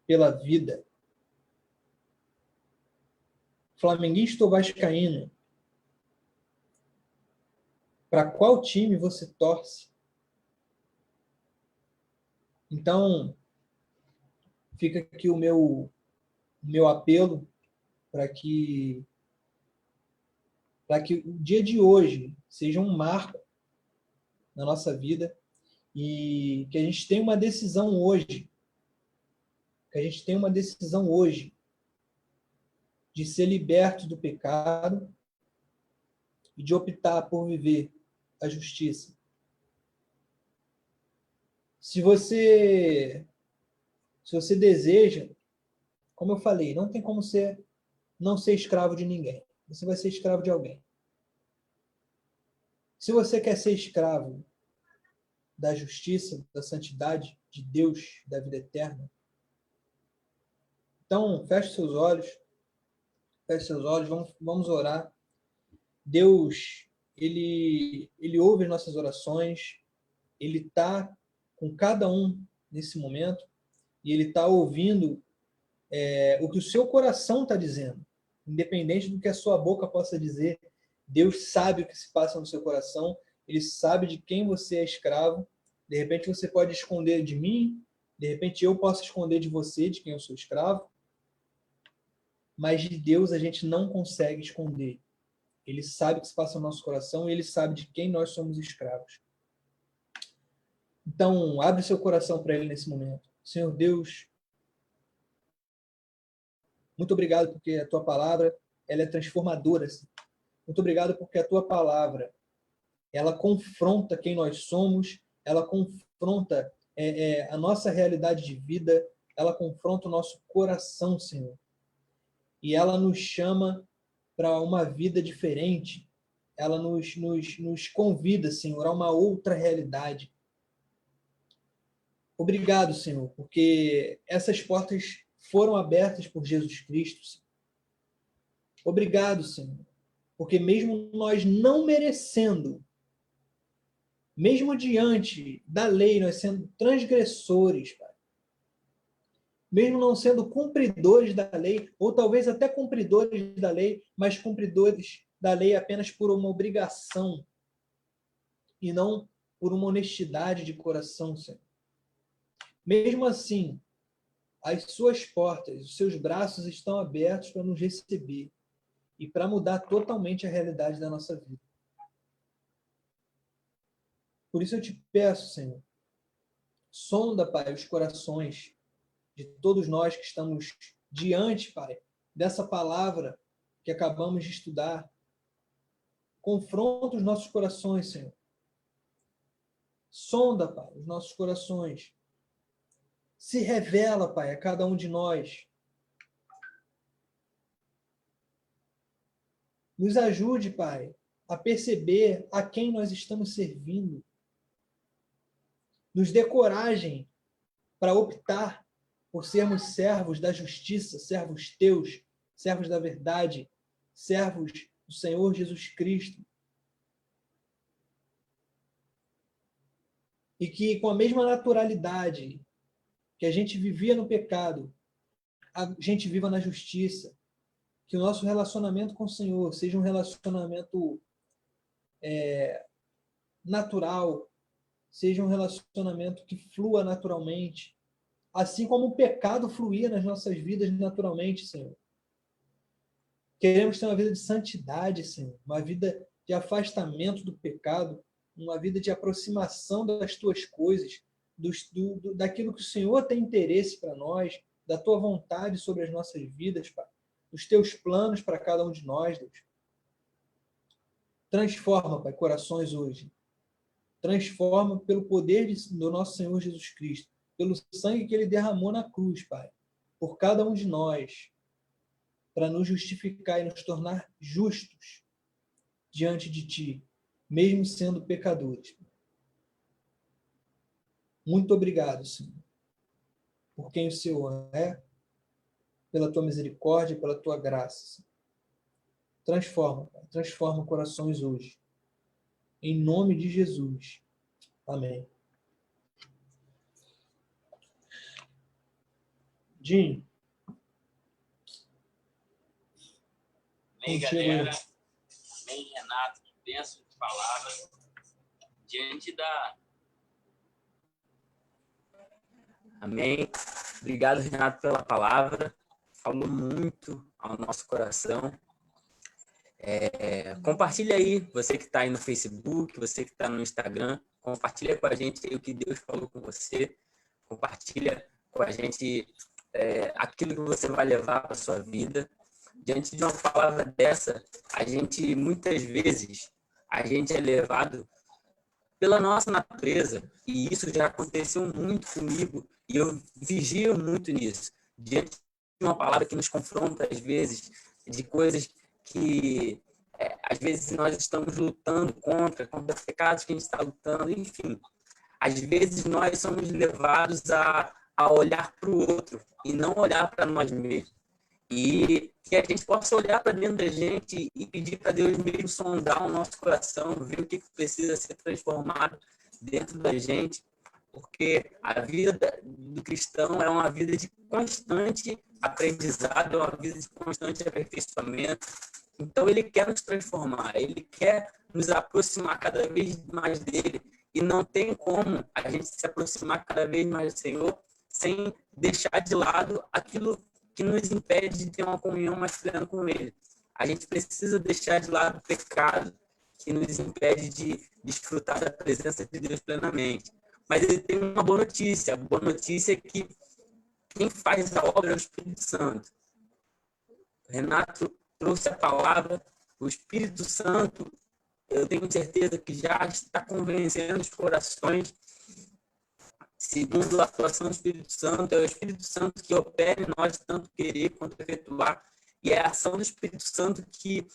D: pela vida. Flamenguista ou vascaíno? Para qual time você torce? Então, fica aqui o meu apelo para que o dia de hoje seja um marco na nossa vida e que a gente tenha uma decisão hoje, de ser liberto do pecado e de optar por viver a justiça. Se você deseja, como eu falei, não tem como não ser escravo de ninguém. Você vai ser escravo de alguém. Se você quer ser escravo da justiça, da santidade de Deus, da vida eterna, então feche seus olhos, vamos orar. Deus, ele ouve as nossas orações, ele está com cada um nesse momento e ele está ouvindo o que o seu coração está dizendo. Independente do que a sua boca possa dizer, Deus sabe o que se passa no seu coração, ele sabe de quem você é escravo. De repente você pode esconder de mim, De repente eu posso esconder de você, de quem eu sou escravo, mas de Deus a gente não consegue esconder. Ele sabe o que se passa no nosso coração e ele sabe de quem nós somos escravos. Então, abre seu coração para ele nesse momento. Senhor Deus, muito obrigado porque a tua palavra ela é transformadora. Muito obrigado porque a tua palavra ela confronta quem nós somos, ela confronta a nossa realidade de vida, ela confronta o nosso coração, Senhor. E ela nos chama para uma vida diferente. Ela nos convida, Senhor, a uma outra realidade. Obrigado, Senhor, porque essas portas foram abertas por Jesus Cristo. Senhor. Obrigado, Senhor, porque mesmo nós não merecendo, mesmo diante da lei, nós sendo transgressores, Pai, mesmo não sendo cumpridores da lei, ou talvez até cumpridores da lei, mas cumpridores da lei apenas por uma obrigação e não por uma honestidade de coração, Senhor. Mesmo assim, as suas portas, os seus braços estão abertos para nos receber e para mudar totalmente a realidade da nossa vida. Por isso eu te peço, Senhor, sonda, Pai, os corações de todos nós que estamos diante, Pai, dessa palavra que acabamos de estudar. Confronta os nossos corações, Senhor. Sonda, Pai, os nossos corações. Se revela, Pai, a cada um de nós. Nos ajude, Pai, a perceber a quem nós estamos servindo. Nos dê coragem para optar por sermos servos da justiça, servos teus, servos da verdade, servos do Senhor Jesus Cristo. E que com a mesma naturalidade que a gente vivia no pecado, a gente viva na justiça. Que o nosso relacionamento com o Senhor seja um relacionamento natural, seja um relacionamento que flua naturalmente, assim como o pecado fluía nas nossas vidas naturalmente, Senhor. Queremos ter uma vida de santidade, Senhor, uma vida de afastamento do pecado, uma vida de aproximação das tuas coisas, daquilo que o Senhor tem interesse para nós, da tua vontade sobre as nossas vidas, Pai, dos teus planos para cada um de nós, Deus. Transforma, Pai, corações hoje. Transforma pelo poder do nosso Senhor Jesus Cristo, pelo sangue que Ele derramou na cruz, Pai, por cada um de nós, para nos justificar e nos tornar justos diante de Ti, mesmo sendo pecadores. Muito obrigado, Senhor, por quem o Senhor é, pela Tua misericórdia, pela Tua graça. Transforma, Pai, transforma corações hoje. Em nome de Jesus. Amém. Dinho.
A: Amém, galera. Amém, Renato. Que bênção de palavras. Diante da... Amém. Obrigado, Renato, pela palavra. Falou muito ao nosso coração. Compartilha aí, você que está aí no Facebook, você que está no Instagram, compartilha com a gente aí o que Deus falou com você, compartilha com a gente aquilo que você vai levar para a sua vida. Diante de uma palavra dessa, a gente, muitas vezes, a gente é levado pela nossa natureza, e isso já aconteceu muito comigo, e eu vigio muito nisso, diante de uma palavra que nos confronta, às vezes, de coisas que, às vezes, nós estamos lutando contra pecados que a gente está lutando, enfim. Às vezes, nós somos levados a olhar para o outro e não olhar para nós mesmos. E que a gente possa olhar para dentro da gente e pedir para Deus mesmo sondar o nosso coração, ver o que precisa ser transformado dentro da gente, porque a vida do cristão é uma vida de constante aprendizado, é uma vida de constante aperfeiçoamento. Então, Ele quer nos transformar, Ele quer nos aproximar cada vez mais dEle, e não tem como a gente se aproximar cada vez mais do Senhor sem deixar de lado aquilo que nos impede de ter uma comunhão mais plena com Ele. A gente precisa deixar de lado o pecado que nos impede de desfrutar da presença de Deus plenamente. Mas ele tem uma boa notícia. A boa notícia é que quem faz a obra é o Espírito Santo. O Renato trouxe a palavra, o Espírito Santo, eu tenho certeza que já está convencendo os corações. Segundo a atuação do Espírito Santo, é o Espírito Santo que opera em nós, tanto querer quanto efetuar, e é a ação do Espírito Santo que,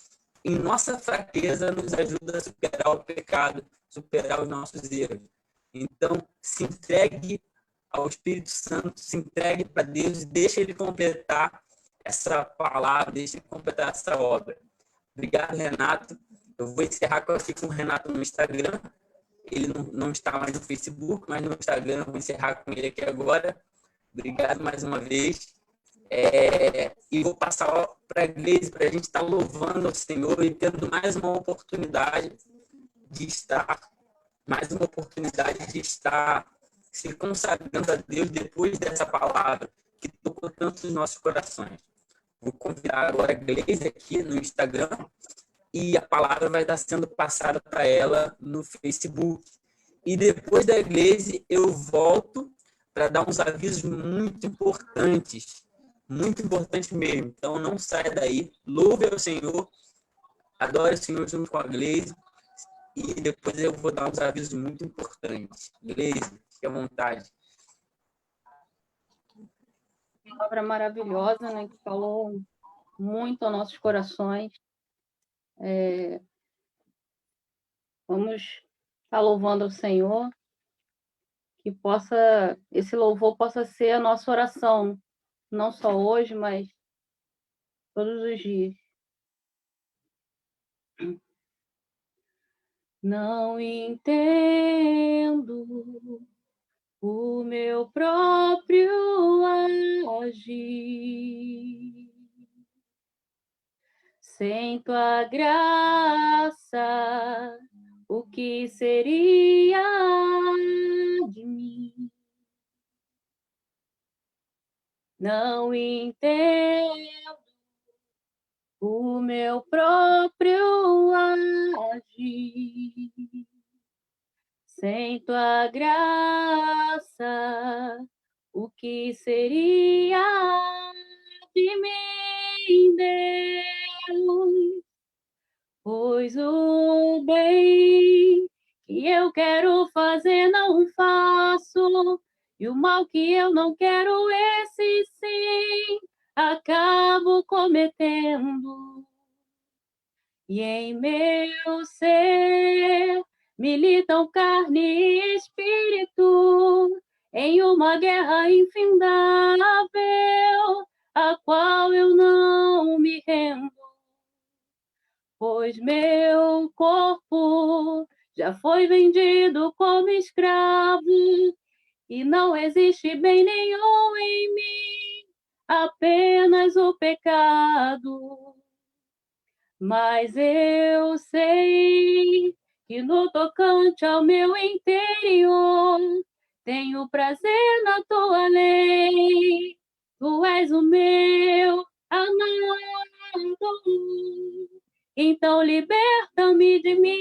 A: em nossa fraqueza, nos ajuda a superar o pecado, superar os nossos erros. Então, se entregue ao Espírito Santo, se entregue para Deus e deixe Ele completar essa palavra, deixe Ele completar essa obra. Obrigado, Renato. Eu vou encerrar aqui com o Renato no Instagram. Ele não está mais no Facebook, mas no Instagram eu vou encerrar com ele aqui agora. Obrigado mais uma vez. E vou passar para a Gleise, para a gente estar louvando ao Senhor e tendo mais uma oportunidade de estar se consagrando a Deus depois dessa palavra que tocou tanto os nossos corações. Vou convidar agora a Gleise aqui no Instagram e a palavra vai estar sendo passada para ela no Facebook. E depois da Gleise, eu volto para dar uns avisos muito importantes mesmo. Então, não saia daí, louve ao Senhor, adore o Senhor junto com a Gleise, e depois eu vou dar uns avisos muito importantes. Gleise, fique à vontade.
C: Uma palavra maravilhosa, né, que falou muito aos nossos corações. Vamos estar louvando ao Senhor, que esse louvor possa ser a nossa oração, não só hoje, mas todos os dias. Não entendo o meu próprio agir. Sem tua graça, o que seria de mim? Não entendo o meu próprio agir. Sem tua graça, o que seria de mim, Deus? Pois o bem que eu quero fazer não faço, e o mal que eu não quero, esse sim, acabo cometendo. E em meu ser militam carne e espírito em uma guerra infindável, a qual eu não me rendo. Pois meu corpo já foi vendido como escravo, e não existe bem nenhum em mim, apenas o pecado. Mas eu sei que no tocante ao meu interior, tenho prazer na tua lei, tu és o meu amado. Então liberta-me de mim,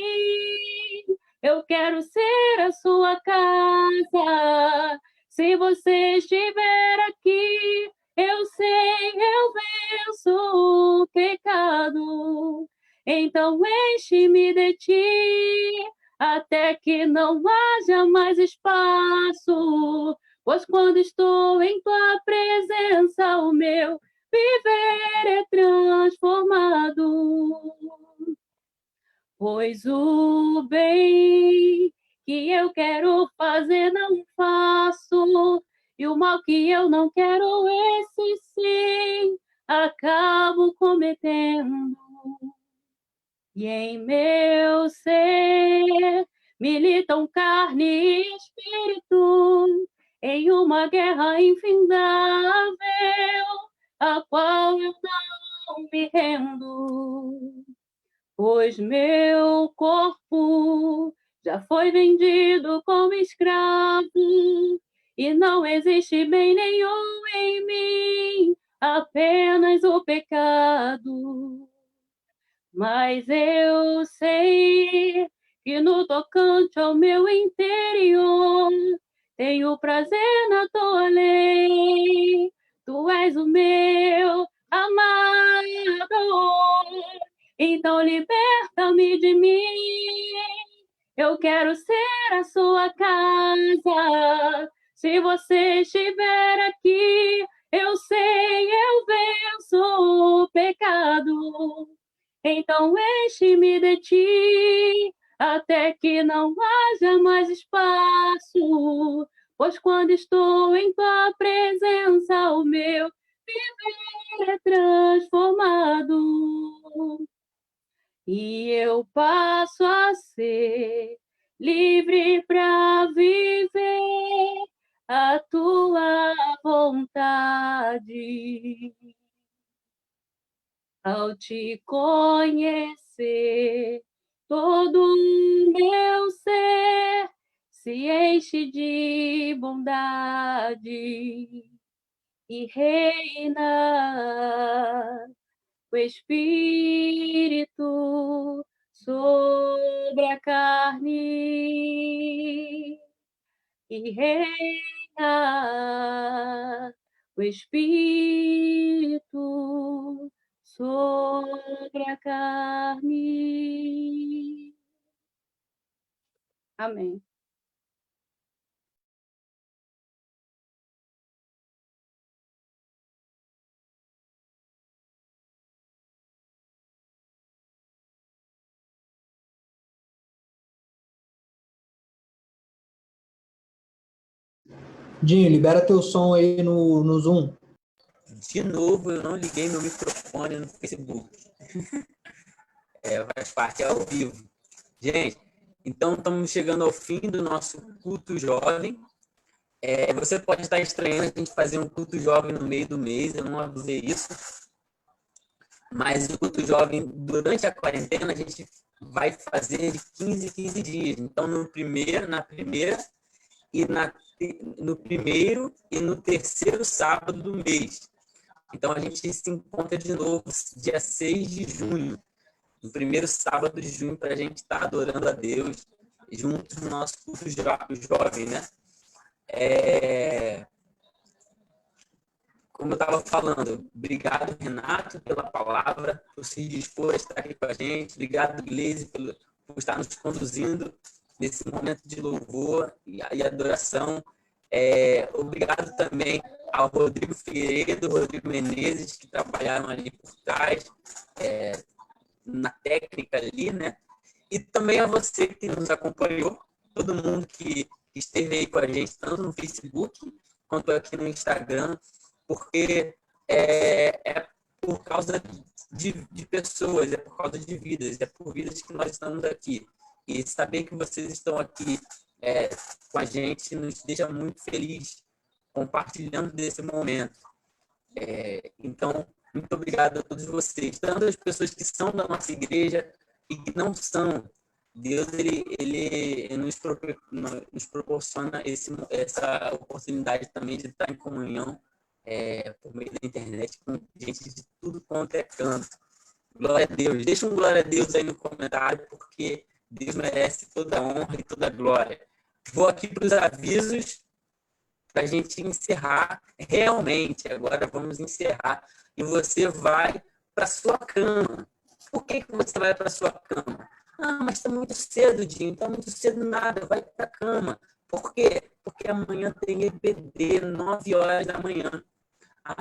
C: eu quero ser a sua casa. Se você estiver aqui, eu sei, eu venço o pecado. Então enche-me de ti, até que não haja mais espaço. Pois quando estou em tua presença, o meu viver é transformado. Pois o bem que eu quero fazer não faço, e o mal que eu não quero, esse sim, acabo cometendo. E em meu ser militam carne e espírito em uma guerra infindável, a qual eu não me rendo. Pois meu corpo já foi vendido como escravo, e não existe bem nenhum em mim, apenas o pecado. Mas eu sei que no tocante ao meu interior, tenho prazer na tua lei. Tu és o meu amado, então liberta-me de mim. Eu quero ser a sua casa. Se você estiver aqui, eu sei, eu venço o pecado. Então enche-me de ti, até que não haja mais espaço. Pois quando estou em tua presença, o meu viver é transformado. E eu passo a ser livre para viver a tua vontade. Ao te conhecer, todo o meu ser se enche de bondade e reina o Espírito sobre a carne e reina o Espírito sobre a carne. Amém.
D: Dinho, libera teu som aí no Zoom.
A: De novo, eu não liguei meu microfone no Facebook. Faz parte, é ao vivo. Gente, então estamos chegando ao fim do nosso culto jovem. Você pode estar estranhando a gente fazer um culto jovem no meio do mês, eu não avisei isso. Mas o culto jovem, durante a quarentena, a gente vai fazer de 15 em 15 dias. Então, na primeira e no primeiro e no terceiro sábado do mês. Então, a gente se encontra de novo dia 6 de junho, no primeiro sábado de junho, para a gente estar adorando a Deus junto no nosso culto jovem, né? Como eu estava falando, obrigado, Renato, pela palavra, por se dispor a estar aqui com a gente. Obrigado, Gleise, por estar nos conduzindo nesse momento de louvor e adoração. Obrigado também ao Rodrigo Figueiredo, Rodrigo Menezes, que trabalharam ali por trás, na técnica ali, né? E também a você que nos acompanhou, todo mundo que esteve aí com a gente, tanto no Facebook quanto aqui no Instagram, porque é por causa de pessoas, é por causa de vidas, é por vidas que nós estamos aqui. E saber que vocês estão aqui com a gente nos deixa muito feliz, compartilhando desse momento. Então, muito obrigado a todos vocês, tanto as pessoas que são da nossa igreja e que não são. Deus ele nos proporciona essa oportunidade também de estar em comunhão por meio da internet com gente de tudo quanto é canto. Glória a Deus. Deixa um glória a Deus aí no comentário, porque Deus merece toda a honra e toda a glória. Vou aqui para os avisos para a gente encerrar realmente. Agora vamos encerrar. E você vai para sua cama. Por que você vai para sua cama? Mas está muito cedo, Dinho. Está muito cedo nada. Vai para a cama. Por quê? Porque amanhã tem EBD, 9 horas da manhã.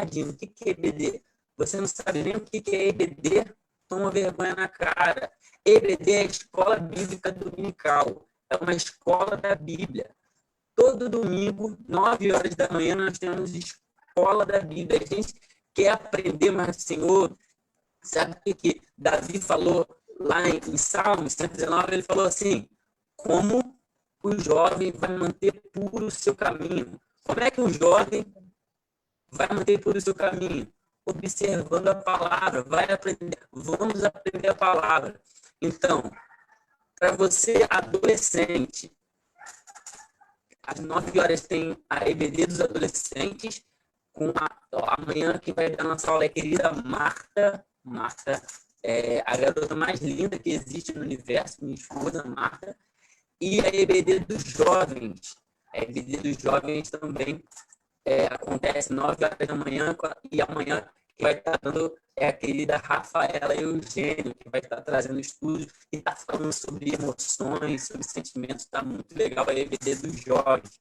A: Dinho, o que é EBD? Você não sabe nem o que é EBD? Toma vergonha na cara. EBD é a Escola Bíblica Dominical. É uma escola da Bíblia. Todo domingo, 9 horas da manhã, nós temos escola da Bíblia. A gente quer aprender mais do Senhor. Sabe o que Davi falou lá em Salmos 119? Ele falou assim: como o jovem vai manter puro o seu caminho? Como é que um jovem vai manter puro o seu caminho? Observando a palavra, vamos aprender a palavra. Então, para você, adolescente, Às 9 horas tem a EBD dos adolescentes, com amanhã quem vai dar nossa aula é a querida Marta. Marta é a garota mais linda que existe no universo, minha esposa Marta. E a EBD dos jovens. A EBD dos jovens também acontece 9 horas da manhã, e amanhã quem vai estar dando é a querida Rafaela Eugênio, que vai estar trazendo estudos e está falando sobre emoções, sobre sentimentos. Está muito legal a EBD dos jovens.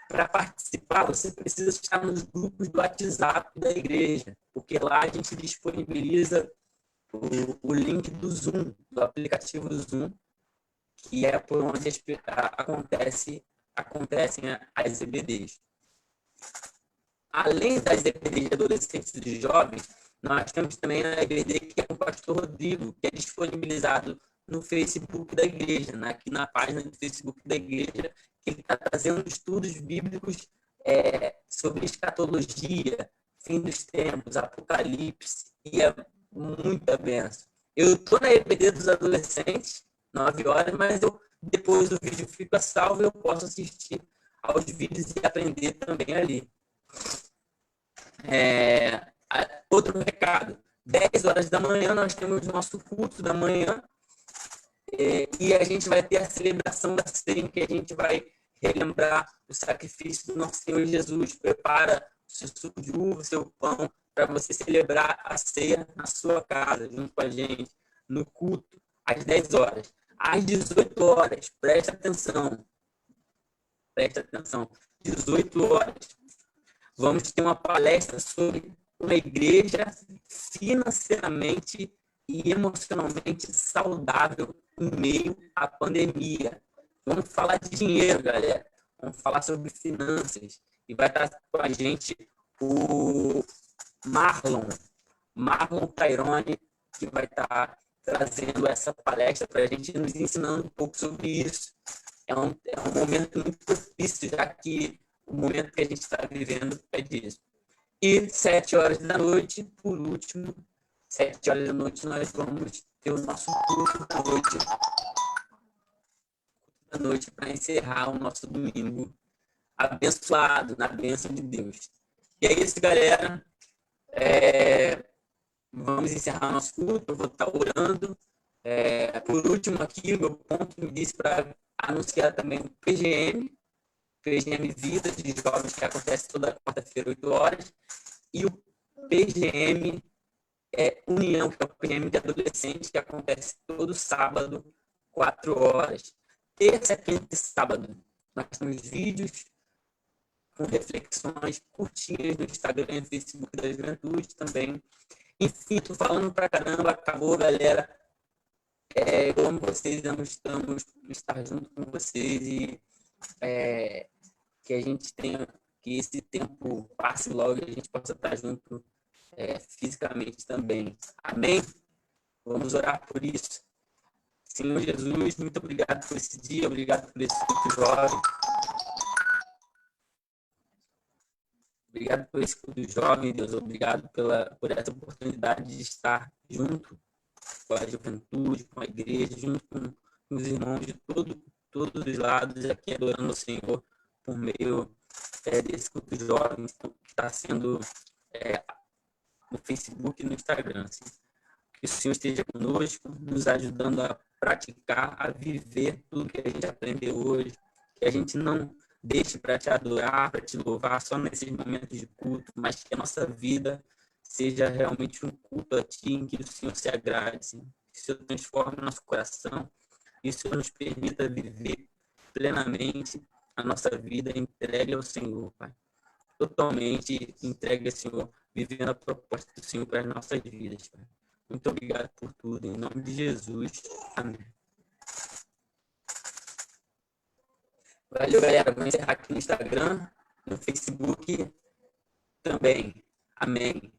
A: Para participar, você precisa estar nos grupos do WhatsApp da igreja, porque lá a gente disponibiliza o link do Zoom, do aplicativo do Zoom, que é por onde acontecem as EBDs. Além das EBDs de adolescentes e de jovens, nós temos também a EBD que é com o pastor Rodrigo, que é disponibilizado no Facebook da igreja, aqui na página do Facebook da igreja, que ele está trazendo estudos bíblicos sobre escatologia, fim dos tempos, apocalipse, e é muita benção. Eu estou na EBD dos adolescentes, 9 horas, mas depois o vídeo fica salvo e eu posso assistir aos vídeos e aprender também ali. Outro recado, 10 horas da manhã nós temos o nosso culto da manhã, e a gente vai ter a celebração da ceia, em que a gente vai relembrar o sacrifício do nosso Senhor Jesus. Prepara o seu suco de uva, o seu pão, para você celebrar a ceia na sua casa, junto com a gente, no culto, às 10 horas. Às 18 horas, presta atenção, 18 horas, vamos ter uma palestra sobre uma igreja financeiramente e emocionalmente saudável em meio à pandemia. Vamos falar de dinheiro, galera. Vamos falar sobre finanças. E vai estar com a gente o Marlon Tairone, que vai estar trazendo essa palestra para a gente, nos ensinando um pouco sobre isso. É um momento muito propício, já que o momento que a gente está vivendo é disso. E 7 horas da noite, por último, 7 horas da noite, nós vamos ter o nosso culto da noite para encerrar o nosso domingo abençoado, na bênção de Deus. E é isso, galera. Vamos encerrar nosso culto, eu vou estar orando. Por último aqui, o meu ponto me disse para anunciar também o PGM Vida de Jovens, que acontece toda quarta-feira, 8 horas, e o PGM União, que é o PGM de Adolescentes, que acontece todo sábado, 4 horas. Terça, quinta e sábado, nós temos vídeos com reflexões curtinhas no Instagram e Facebook da Juventude também. Enfim, tô falando pra caramba, acabou, galera. Eu amo vocês, estamos estar junto com vocês e que a gente tenha, que esse tempo passe logo e a gente possa estar junto fisicamente também. Amém? Vamos orar por isso. Senhor Jesus, muito obrigado por esse dia, obrigado por esse culto jovem. Obrigado por esse culto jovem, Deus. Obrigado por essa oportunidade de estar junto com a juventude, com a igreja, junto com os irmãos de todos os lados, aqui adorando o Senhor por meio desse culto jovem que está sendo no Facebook e no Instagram. Assim. Que o Senhor esteja conosco, nos ajudando a praticar, a viver tudo que a gente aprendeu hoje, que a gente não deixe para te adorar, para te louvar só nesses momentos de culto, mas que a nossa vida seja realmente um culto a Ti, em que o Senhor se agrade, assim. Que o Senhor transforme o nosso coração e o Senhor nos permita viver plenamente a nossa vida entregue ao Senhor, Pai. Totalmente entregue ao Senhor, vivendo a proposta do Senhor para as nossas vidas, Pai. Muito obrigado por tudo, em nome de Jesus. Amém. Valeu, galera. Vou encerrar aqui no Instagram, no Facebook também. Amém.